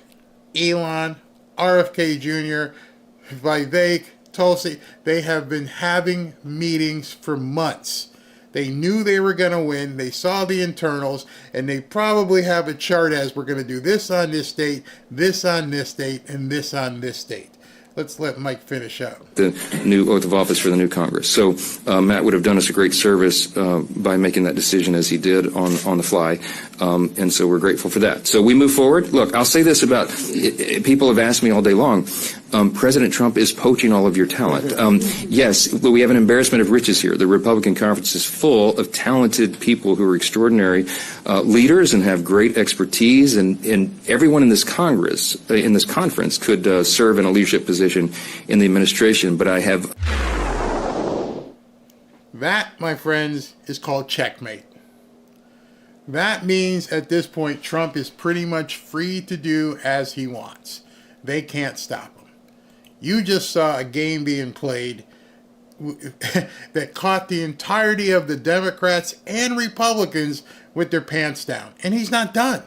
[SPEAKER 5] Elon, RFK Jr., Vivek, Tulsi, they have been having meetings for months. They knew they were going to win. They saw the internals, and they probably have a chart as we're going to do this on this date, this on this date, and this on this date. Let's let Mike finish up.
[SPEAKER 2] The new oath of office for the new Congress. So Matt would have done us a great service by making that decision as he did on the fly. And so we're grateful for that. So we move forward. Look, I'll say this about people have asked me all day long. President Trump is poaching all of your talent. Yes, but we have an embarrassment of riches here. The Republican conference is full of talented people who are extraordinary leaders and have great expertise. And everyone in this Congress, in this conference, could serve in a leadership position in the administration. But I have...
[SPEAKER 5] That, my friends, is called checkmate. That means at this point, Trump is pretty much free to do as he wants. They can't stop him. You just saw a game being played that caught the entirety of the Democrats and Republicans with their pants down. And he's not done.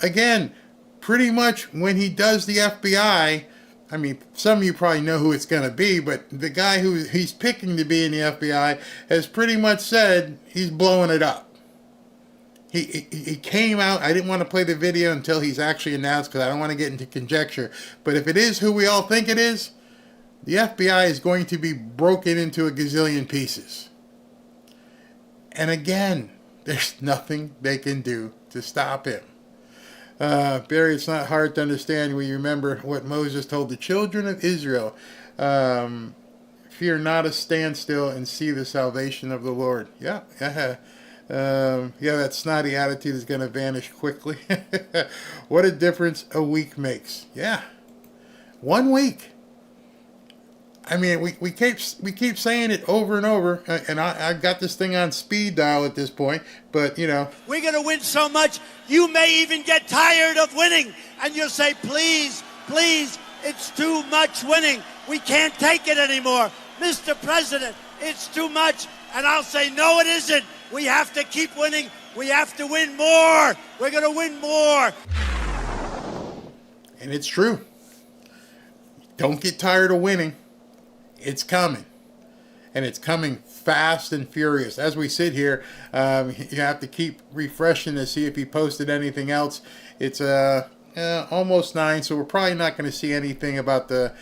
[SPEAKER 5] Again, pretty much when he does the FBI, I mean, some of you probably know who it's going to be, but the guy who he's picking to be in the FBI has pretty much said he's blowing it up. He came out. I didn't want to play the video until he's actually announced because I don't want to get into conjecture. But if it is who we all think it is, the FBI is going to be broken into a gazillion pieces. And again, there's nothing they can do to stop him. Barry, it's not hard to understand when you remember what Moses told the children of Israel. Fear not a standstill and see the salvation of the Lord. Yeah. That snotty attitude is going to vanish quickly. What a difference a week makes. Yeah. 1 week. I mean, we keep saying it over and over, and I got this thing on speed dial at this point. But you know,
[SPEAKER 3] we're going to win so much, you may even get tired of winning, and you'll say, please, please, it's too much winning. We can't take it anymore, Mr. President. It's too much, and I'll say, no, it isn't. We have to keep winning. We have to win more. We're going to win more.
[SPEAKER 5] And it's true. Don't get tired of winning. It's coming. And it's coming fast and furious. As we sit here, you have to keep refreshing to see if he posted anything else. It's almost 9, so we're probably not going to see anything about the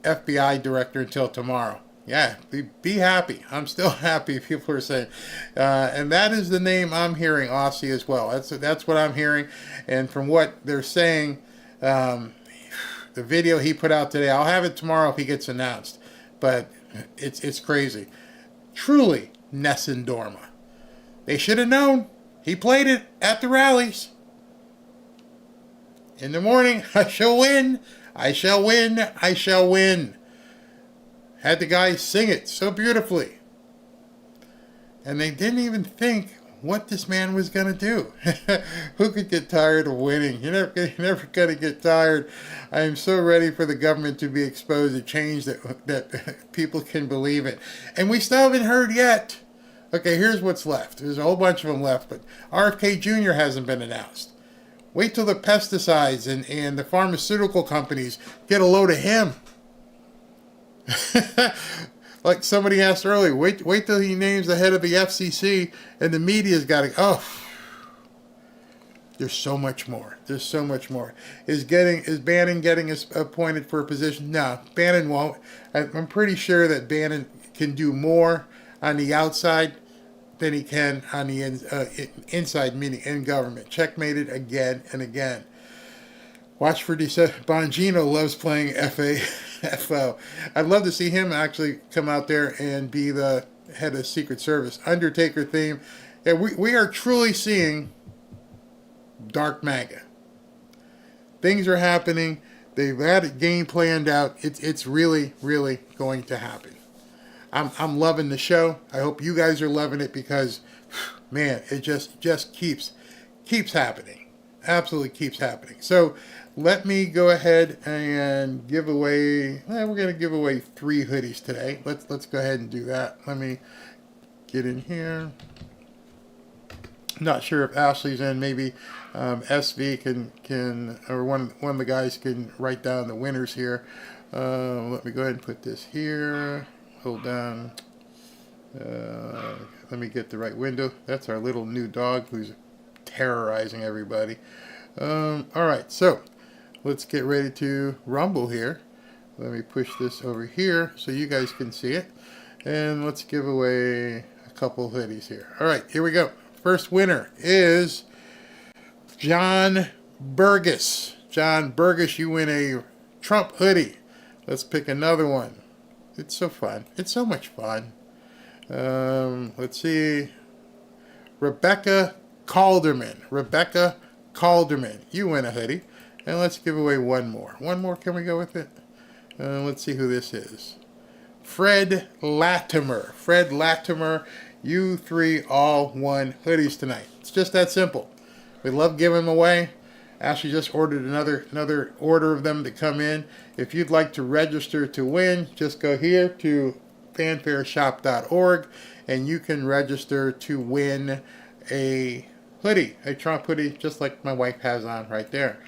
[SPEAKER 5] FBI director until tomorrow. Yeah, be happy. I'm still happy, people are saying. And that is the name I'm hearing, Aussie, as well. That's what I'm hearing. And from what they're saying, the video he put out today, I'll have it tomorrow if he gets announced. But it's crazy. Truly, Nessun Dorma. They should have known. He played it at the rallies. In the morning, I shall win. I shall win. I shall win. Had the guy sing it so beautifully. And they didn't even think what this man was going to do. Who could get tired of winning? You're never going to get tired. I am so ready for the government to be exposed, to change that people can believe it. And we still haven't heard yet. Okay, here's what's left. There's a whole bunch of them left, but RFK Jr. hasn't been announced. Wait till the pesticides and the pharmaceutical companies get a load of him. Like somebody asked earlier, wait till he names the head of the FCC and the media's got to, there's so much more. There's so much more. Is Bannon getting appointed for a position? No, Bannon won't. I'm pretty sure that Bannon can do more on the outside than he can on the inside, meaning in government. Checkmated again and again. Watch for Bongino loves playing FO. I'd love to see him actually come out there and be the head of Secret Service. Undertaker theme. Yeah, we are truly seeing Dark MAGA. Things are happening. They've had a game planned out. It's really, really going to happen. I'm loving the show. I hope you guys are loving it because, man, it just keeps happening. Absolutely keeps happening. So let me go ahead and give away. We're going to give away 3 hoodies today. Let's go ahead and do that. Let me get in here. Not sure if Ashley's in. Maybe SV can or one of the guys can write down the winners here. Let me go ahead and put this here. Hold on. Let me get the right window. That's our little new dog who's terrorizing everybody. All right, so let's get ready to rumble here. Let me push this over here so you guys can see it. And let's give away a couple hoodies here. All right, here we go. First winner is John Burgess. John Burgess, you win a Trump hoodie. Let's pick another one. It's so fun. It's so much fun. Let's see. Rebecca Calderman. Rebecca Calderman, you win a hoodie. And let's give away one more. One more, can we go with it? Let's see who this is. Fred Latimer. Fred Latimer, you 3 all won hoodies tonight. It's just that simple. We love giving them away. Ashley just ordered another order of them to come in. If you'd like to register to win, just go here to fanfareshop.org and you can register to win a hoodie, a Trump hoodie, just like my wife has on right there.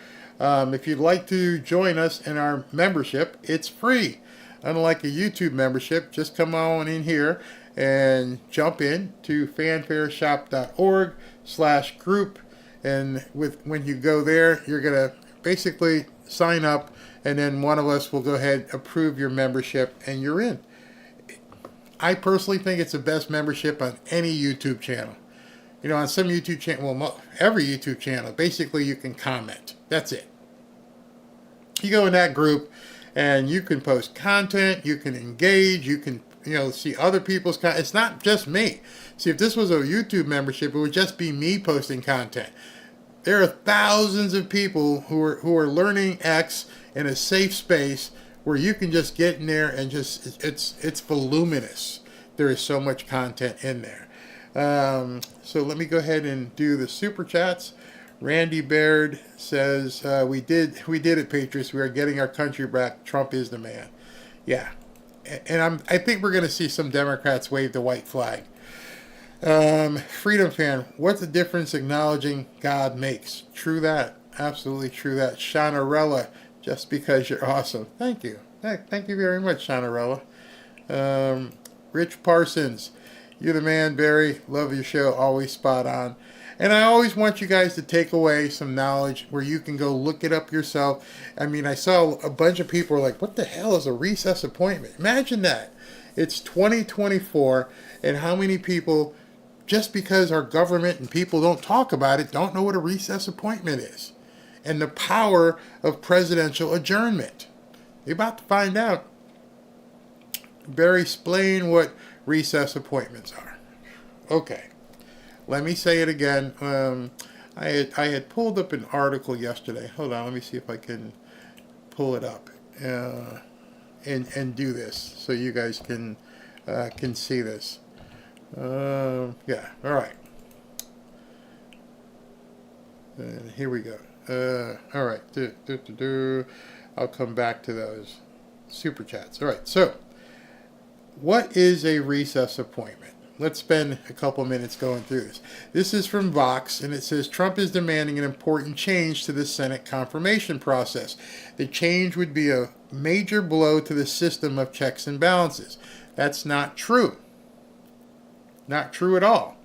[SPEAKER 5] If you'd like to join us in our membership, it's free. Unlike a YouTube membership, just come on in here and jump in to fanfareshop.org/group. And when you go there, you're going to basically sign up, and then one of us will go ahead and approve your membership, and you're in. I personally think it's the best membership on any YouTube channel. You know, on some YouTube channel, well, every YouTube channel, basically you can comment. That's it. You go in that group, and you can post content, you can engage, you can, see other people's content. It's not just me. See, if this was a YouTube membership, it would just be me posting content. There are thousands of people who are learning X in a safe space where you can just get in there and just, it's voluminous. There is so much content in there. So let me go ahead and do the super chats. Randy Baird says, we did it, Patriots. We are getting our country back. Trump is the man. Yeah. And I think we're going to see some Democrats wave the white flag. Freedom Fan, what's the difference acknowledging God makes? True that. Absolutely true that. Shawnarella, just because you're awesome. Thank you. Thank you very much, Shawnarella. Rich Parsons, you're the man, Barry. Love your show. Always spot on. And I always want you guys to take away some knowledge where you can go look it up yourself. I mean, I saw a bunch of people were like, what the hell is a recess appointment? Imagine that. It's 2024, and how many people, just because our government and people don't talk about it, don't know what a recess appointment is. And the power of presidential adjournment. You're about to find out. Barry, explain what recess appointments are. Okay. Let me say it again. I had pulled up an article yesterday. Hold on, let me see if I can pull it up and do this so you guys can see this. Yeah, all right. Here we go. All right. I'll come back to those super chats. All right. So, what is a recess appointment? Let's spend a couple minutes going through this. This is from Vox, and it says Trump is demanding an important change to the Senate confirmation process. The change would be a major blow to the system of checks and balances. That's not true. Not true at all.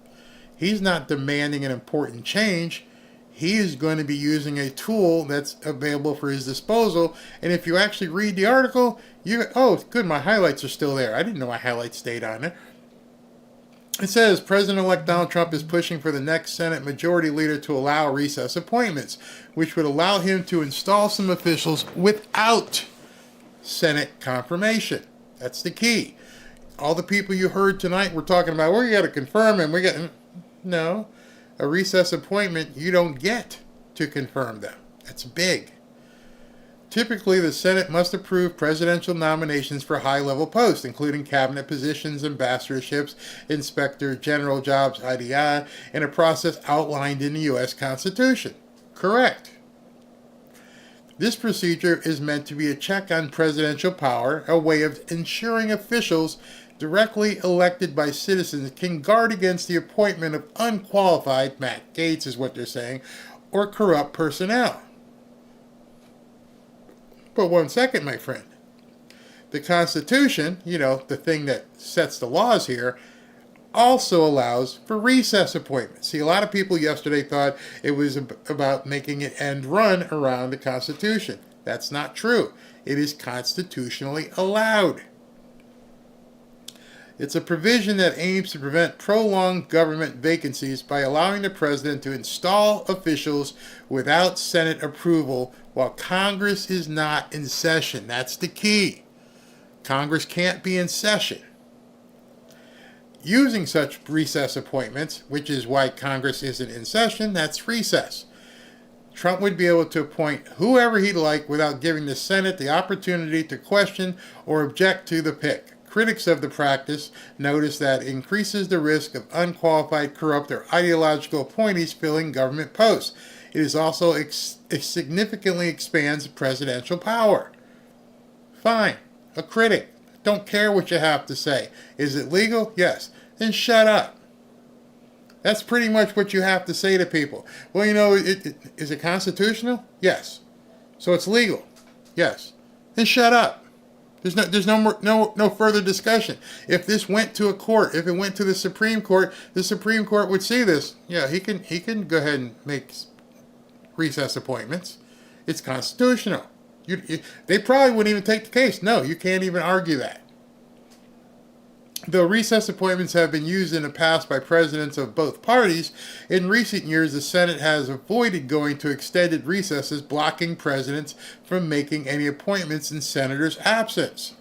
[SPEAKER 5] He's not demanding an important change. He is going to be using a tool that's available for his disposal. And if you actually read the article, oh, good, my highlights are still there. I didn't know my highlights stayed on there. It says President-elect Donald Trump is pushing for the next Senate Majority Leader to allow recess appointments, which would allow him to install some officials without Senate confirmation. That's the key. All the people you heard tonight were talking about, well, you got to confirm him. No, a recess appointment, you don't get to confirm them. That's big. Typically, the Senate must approve presidential nominations for high-level posts, including cabinet positions, ambassadorships, inspector general jobs, IDI, in a process outlined in the U.S. Constitution. Correct. This procedure is meant to be a check on presidential power, a way of ensuring officials directly elected by citizens can guard against the appointment of unqualified, Matt Gaetz is what they're saying, or corrupt personnel. But 1 second, my friend. The Constitution, the thing that sets the laws here, also allows for recess appointments. See, a lot of people yesterday thought it was about making it end run around the Constitution. That's not true. It is constitutionally allowed. It's a provision that aims to prevent prolonged government vacancies by allowing the president to install officials without Senate approval while Congress is not in session. That's the key. Congress can't be in session. Using such recess appointments, which is why Congress isn't in session, that's recess. Trump would be able to appoint whoever he'd like without giving the Senate the opportunity to question or object to the pick. Critics of the practice notice that it increases the risk of unqualified, corrupt, or ideological appointees filling government posts. It is also it significantly expands presidential power. Fine. A critic. Don't care what you have to say. Is it legal? Yes. Then shut up. That's pretty much what you have to say to people. Well, is it constitutional? Yes. So it's legal? Yes. Then shut up. There's no further discussion. If this went to a court, if it went to the Supreme Court would see this. Yeah, he can go ahead and make recess appointments. It's constitutional. They probably wouldn't even take the case. No, you can't even argue that. Though recess appointments have been used in the past by presidents of both parties, in recent years the Senate has avoided going to extended recesses, blocking presidents from making any appointments in senators' absence.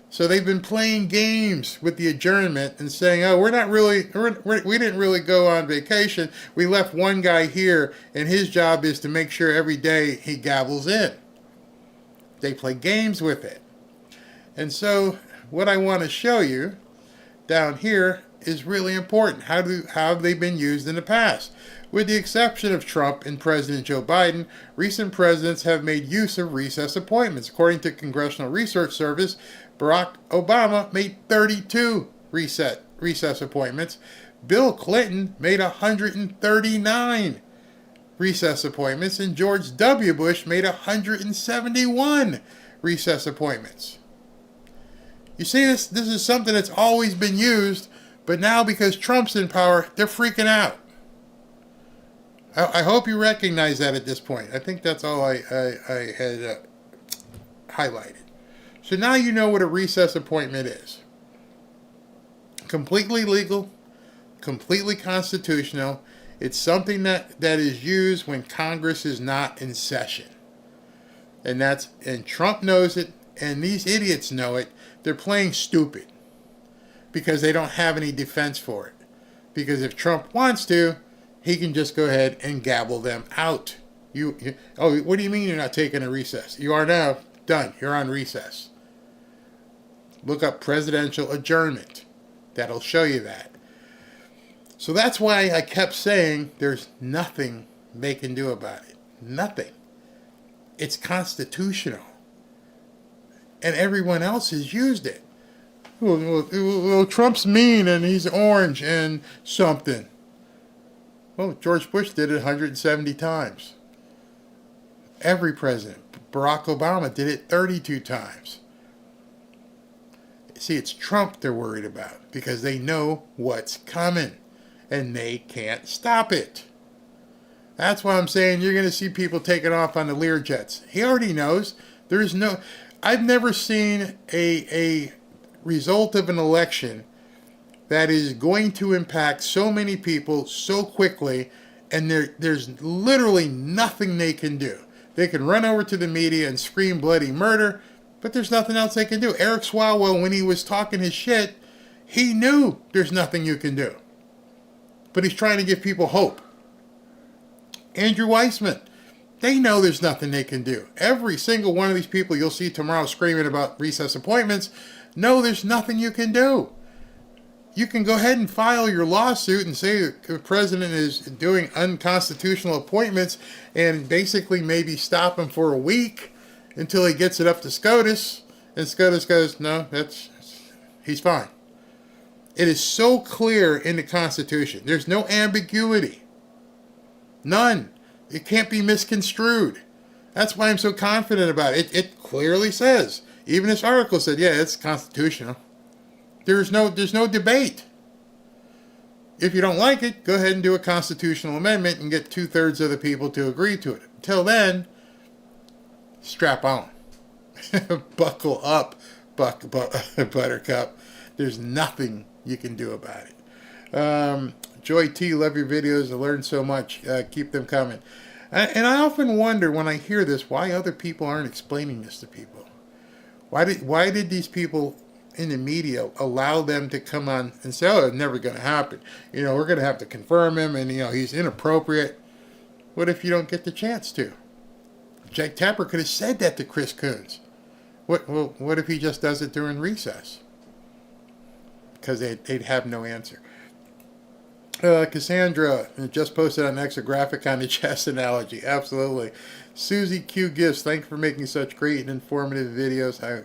[SPEAKER 5] So they've been playing games with the adjournment and saying, oh, we didn't really go on vacation. We left one guy here, and his job is to make sure every day he gavels in. They play games with it. And so what I want to show you down here is really important. How have they been used in the past? With the exception of Trump and President Joe Biden, recent presidents have made use of recess appointments. According to Congressional Research Service, Barack Obama made 32 recess appointments. Bill Clinton made 139 recess appointments, and George W. Bush made 171 recess appointments. You see, this is something that's always been used, but now because Trump's in power, they're freaking out. I hope you recognize that at this point. I think that's all I had highlighted. So now you know what a recess appointment is. Completely legal, completely constitutional. It's something that is used when Congress is not in session. And Trump knows it, and these idiots know it. They're playing stupid because they don't have any defense for it. Because if Trump wants to, he can just go ahead and gavel them out. Oh, what do you mean you're not taking a recess? You are now. Done. You're on recess. Look up presidential adjournment. That'll show you that. So that's why I kept saying there's nothing they can do about it. Nothing. It's constitutional. And everyone else has used it. Well, Trump's mean and he's orange and something. Well, George Bush did it 170 times. Every president. Barack Obama did it 32 times. See, it's Trump they're worried about because they know what's coming and they can't stop it. That's why I'm saying you're going to see people taking off on the Lear jets. He already knows. I've never seen a result of an election that is going to impact so many people so quickly, and there's literally nothing they can do. They can run over to the media and scream bloody murder, but there's nothing else they can do. Eric Swalwell, when he was talking his shit, he knew there's nothing you can do. But he's trying to give people hope. Andrew Weissman, they know there's nothing they can do. Every single one of these people you'll see tomorrow screaming about recess appointments, no, there's nothing you can do. You can go ahead and file your lawsuit and say the president is doing unconstitutional appointments and basically maybe stop him for a week until he gets it up to SCOTUS. And SCOTUS goes, no, he's fine. It is so clear in the Constitution. There's no ambiguity. None. It can't be misconstrued. That's why I'm so confident about it. It clearly says. Even this article said, yeah, it's constitutional. There's no debate. If you don't like it, go ahead and do a constitutional amendment and get 2/3 of the people to agree to it. Until then, strap on. Buckle up, Buttercup. There's nothing you can do about it. Joy T, love your videos. I learned so much. Keep them coming. And I often wonder when I hear this, why other people aren't explaining this to people. Why did these people in the media allow them to come on and say, oh, it's never going to happen. We're going to have to confirm him and, he's inappropriate. What if you don't get the chance to? Jake Tapper could have said that to Chris Coons. What if he just does it during recess? Because they'd have no answer. Cassandra just posted on X a graphic on the chess analogy. Absolutely. Susie Q Gifts, thank you for making such great and informative videos. I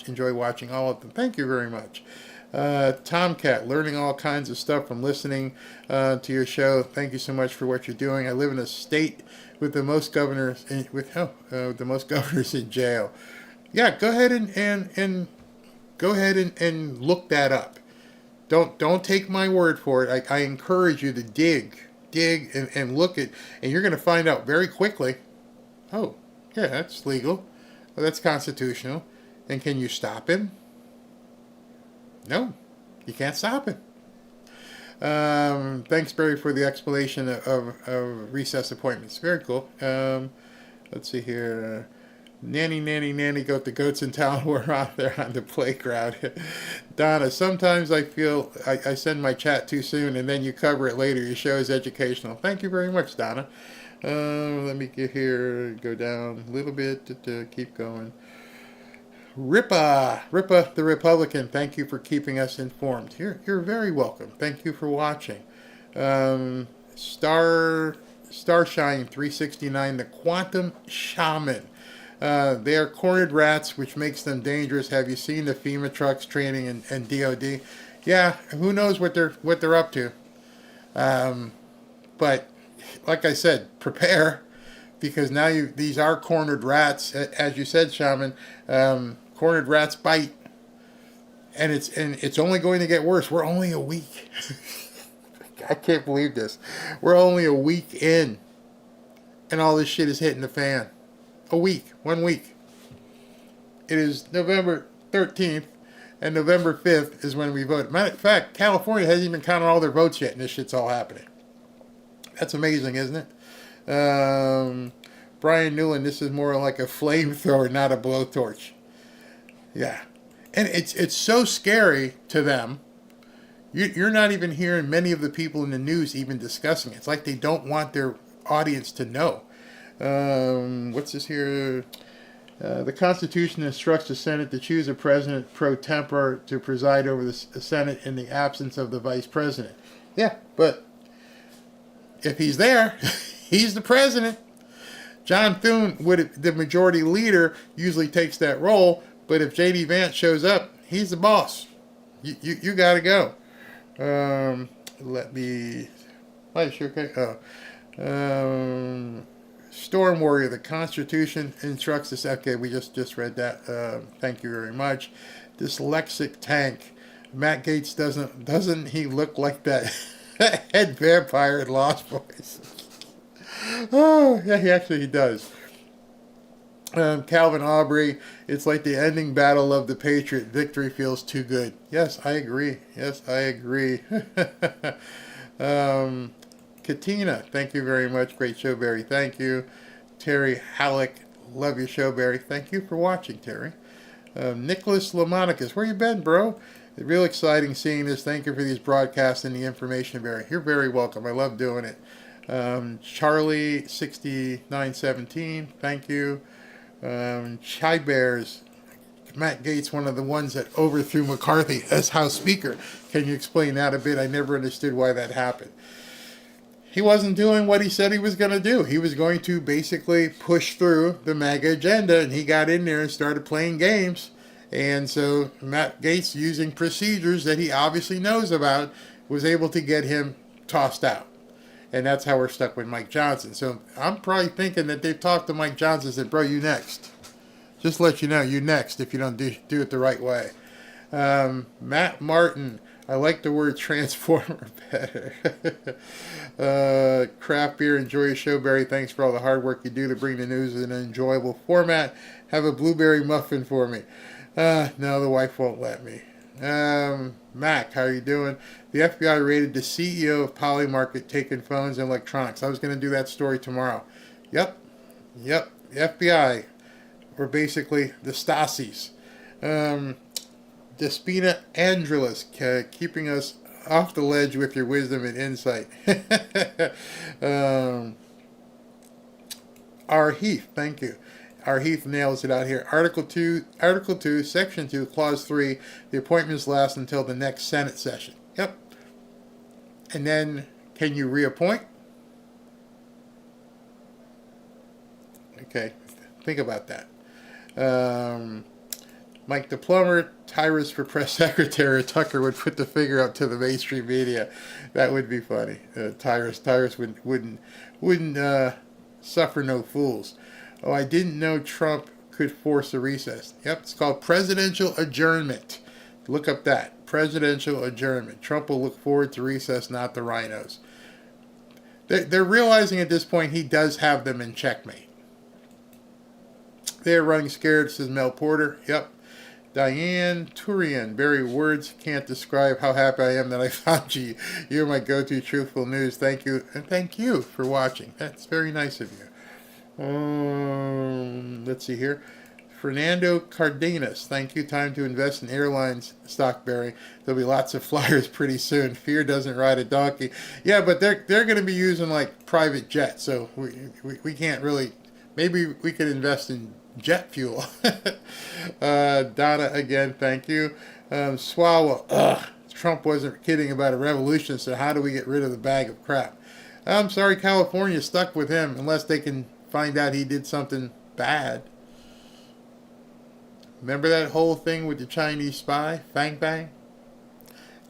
[SPEAKER 5] enjoy watching all of them. Thank you very much. Tomcat, learning all kinds of stuff from listening to your show. Thank you so much for what you're doing. I live in a state with the most governors in jail. Yeah, go ahead and look that up. Don't take my word for it. I encourage you to dig and look at, and you're going to find out very quickly. Oh, yeah, that's legal. Well, that's constitutional. And can you stop him? No, you can't stop him. Thanks, Barry, for the explanation of recess appointments. Very cool. Let's see here. Nanny, goat. The goats in town were out there on the playground. Donna, sometimes I feel I send my chat too soon and then you cover it later. Your show is educational. Thank you very much, Donna. Let me get here, go down a little bit to keep going. Ripa the Republican, thank you for keeping us informed. You're very welcome. Thank you for watching. Starshine 369, the Quantum Shaman. They are cornered rats, which makes them dangerous. Have you seen the FEMA trucks training and DOD? Yeah, who knows what they're up to. But like I said, prepare, because now these are cornered rats, as you said, Shaman. Cornered rats bite, and it's only going to get worse. We're only a week. I can't believe this. We're only a week in, and all this shit is hitting the fan. A week, 1 week. It is November 13th, and November 5th is when we vote. Matter of fact, California hasn't even counted all their votes yet, and this shit's all happening. That's amazing, isn't it? Brian Newland, this is more like a flamethrower, not a blowtorch. Yeah. And it's so scary to them. You're not even hearing many of the people in the news even discussing it. It's like they don't want their audience to know. What's this here? The Constitution instructs the Senate to choose a president pro tempore to preside over the Senate in the absence of the vice president. Yeah, but if he's there, he's the president. John Thune, the majority leader, usually takes that role. But if J.D. Vance shows up, he's the boss. You got to go. Let me... Why is okay? Storm Warrior, the Constitution instructs us. Okay, we just read that. Thank you very much. Dyslexic Tank. Matt Gaetz doesn't he look like that head vampire in Lost Boys? Oh, yeah, he does. Calvin Aubrey, it's like the ending battle of the Patriot. Victory feels too good. Yes, I agree. Katina, thank you very much. Great show, Barry. Thank you. Terry Halleck, love your show, Barry. Thank you for watching, Terry. Nicholas Lamonicus, where you been, bro? Real exciting seeing this. Thank you for these broadcasts and the information, Barry. You're very welcome. I love doing it. Charlie6917, thank you. Chai Bears, Matt Gaetz, one of the ones that overthrew McCarthy as House Speaker. Can you explain that a bit? I never understood why that happened. He wasn't doing what he said he was going to do. He was going to basically push through the MAGA agenda, and he got in there and started playing games. And so Matt Gaetz, using procedures that he obviously knows about, was able to get him tossed out. And that's how we're stuck with Mike Johnson. So I'm probably thinking that they've talked to Mike Johnson and said, bro, you next. Just let you know, you next if you don't do it the right way. Matt Martin, I like the word transformer better. Craft Beer, enjoy your show, Barry. Thanks for all the hard work you do to bring the news in an enjoyable format. Have a blueberry muffin for me. No, the wife won't let me. Mac, how are you doing? The FBI raided the CEO of Polymarket taking phones and electronics. I was going to do that story tomorrow. Yep. The FBI were basically the Stasis. Despina Andrulus, keeping us off the ledge with your wisdom and insight. R. Heath, thank you. R. Heath nails it out here. Article 2, Section 2, Clause 3, the appointments last until the next Senate session. Yep. And then, can you reappoint? Okay, think about that. Mike the Plumber, Tyrus for press secretary. Tucker would put the figure up to the mainstream media. That would be funny. Tyrus wouldn't suffer no fools. Oh, I didn't know Trump could force a recess. Yep, it's called presidential adjournment. Look up that. Presidential adjournment. Trump will look forward to recess, not the rhinos. They're realizing at this point he does have them in checkmate. They're running scared, says Mel Porter. Yep. Diane Turian, Barry, words can't describe how happy I am that I found you. You're my go-to truthful news. Thank you. And thank you for watching. That's very nice of you. Let's see here. Fernando Cardenas, thank you. Time to invest in airlines stock, Barry. There'll be lots of flyers pretty soon. Fear doesn't ride a donkey. Yeah, but they're going to be using like private jets, so we can't really. Maybe we could invest in jet fuel. Donna, again, thank you. Swallow, Trump wasn't kidding about a revolution, so how do we get rid of the bag of crap? I'm sorry, California's stuck with him unless they can find out he did something bad. Remember that whole thing with the Chinese spy, Fang Bang?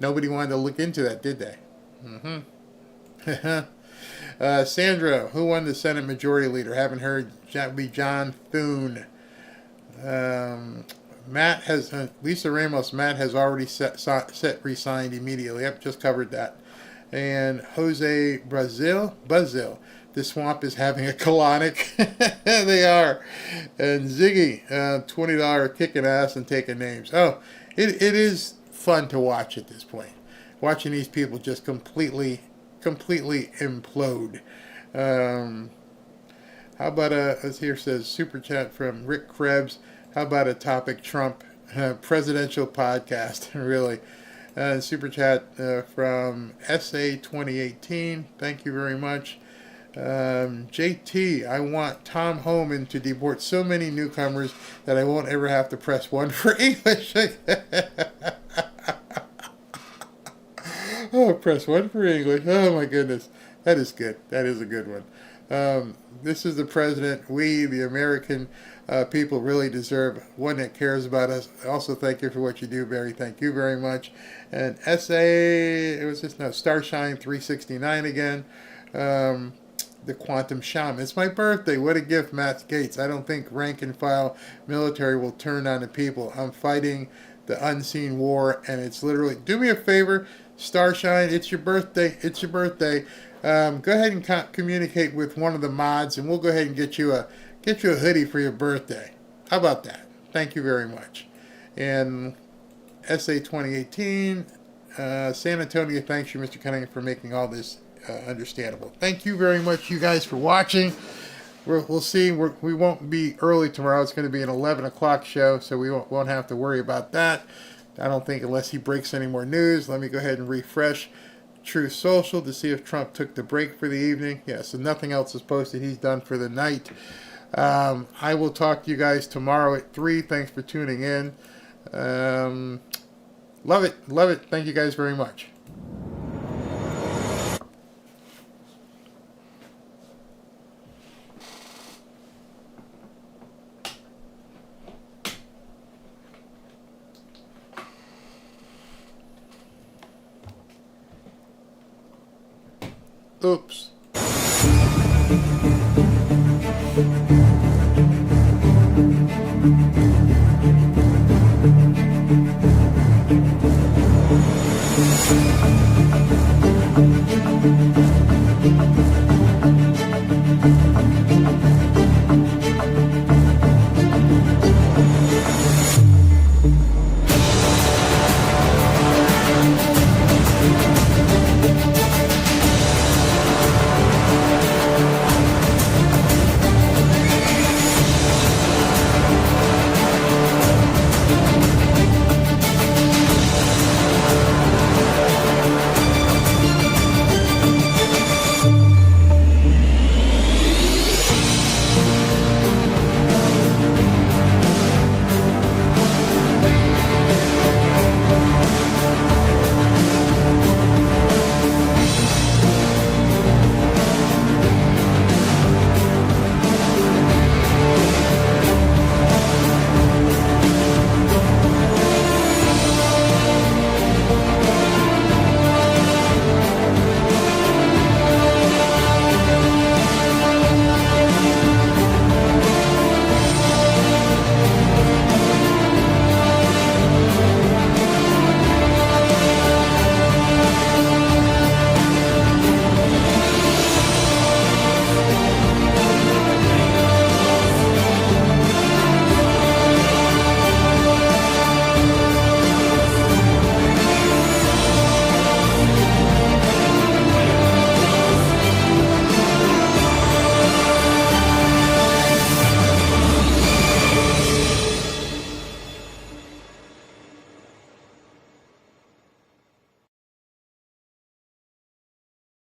[SPEAKER 5] Nobody wanted to look into that, did they? Sandra, who won the Senate Majority Leader? Haven't heard. That would be John Thune. Matt has Lisa Ramos. Matt has already resigned immediately. Yep, just covered that. And Jose Brazil. The swamp is having a colonic. They are. And Ziggy, $20 kicking ass and taking names. Oh, it is fun to watch at this point. Watching these people just completely implode. How about as here says, super chat from Rick Krebs. How about a topic Trump presidential podcast? Really. Super chat from SA 2018. Thank you very much. JT, I want Tom Homan to deport so many newcomers that I won't ever have to press 1 for English. Oh, press 1 for English. Oh, my goodness. That is good. That is a good one. This is the president we, the American people, really deserve. One that cares about us. Also, thank you for what you do, Barry. Thank you very much. And Starshine 369 again. The Quantum Shaman. It's my birthday. What a gift, Matt Gaetz. I don't think rank and file military will turn on the people. I'm fighting the unseen war, and it's literally, do me a favor, Starshine, it's your birthday. It's your birthday. Go ahead and communicate with one of the mods, and we'll go ahead and get you a hoodie for your birthday. How about that? Thank you very much. And SA 2018, San Antonio, thanks you, Mr. Cunningham, for making all this understandable. Thank you very much, you guys, for watching. We'll see. We won't be early tomorrow. It's going to be an 11 o'clock show, so we won't have to worry about that. I don't think, unless he breaks any more news. Let me go ahead and refresh Truth Social to see if Trump took the break for the evening. Yeah, so nothing else is posted. He's done for the night. I will talk to you guys tomorrow at 3. Thanks for tuning in. Love it. Love it. Thank you guys very much. Oops.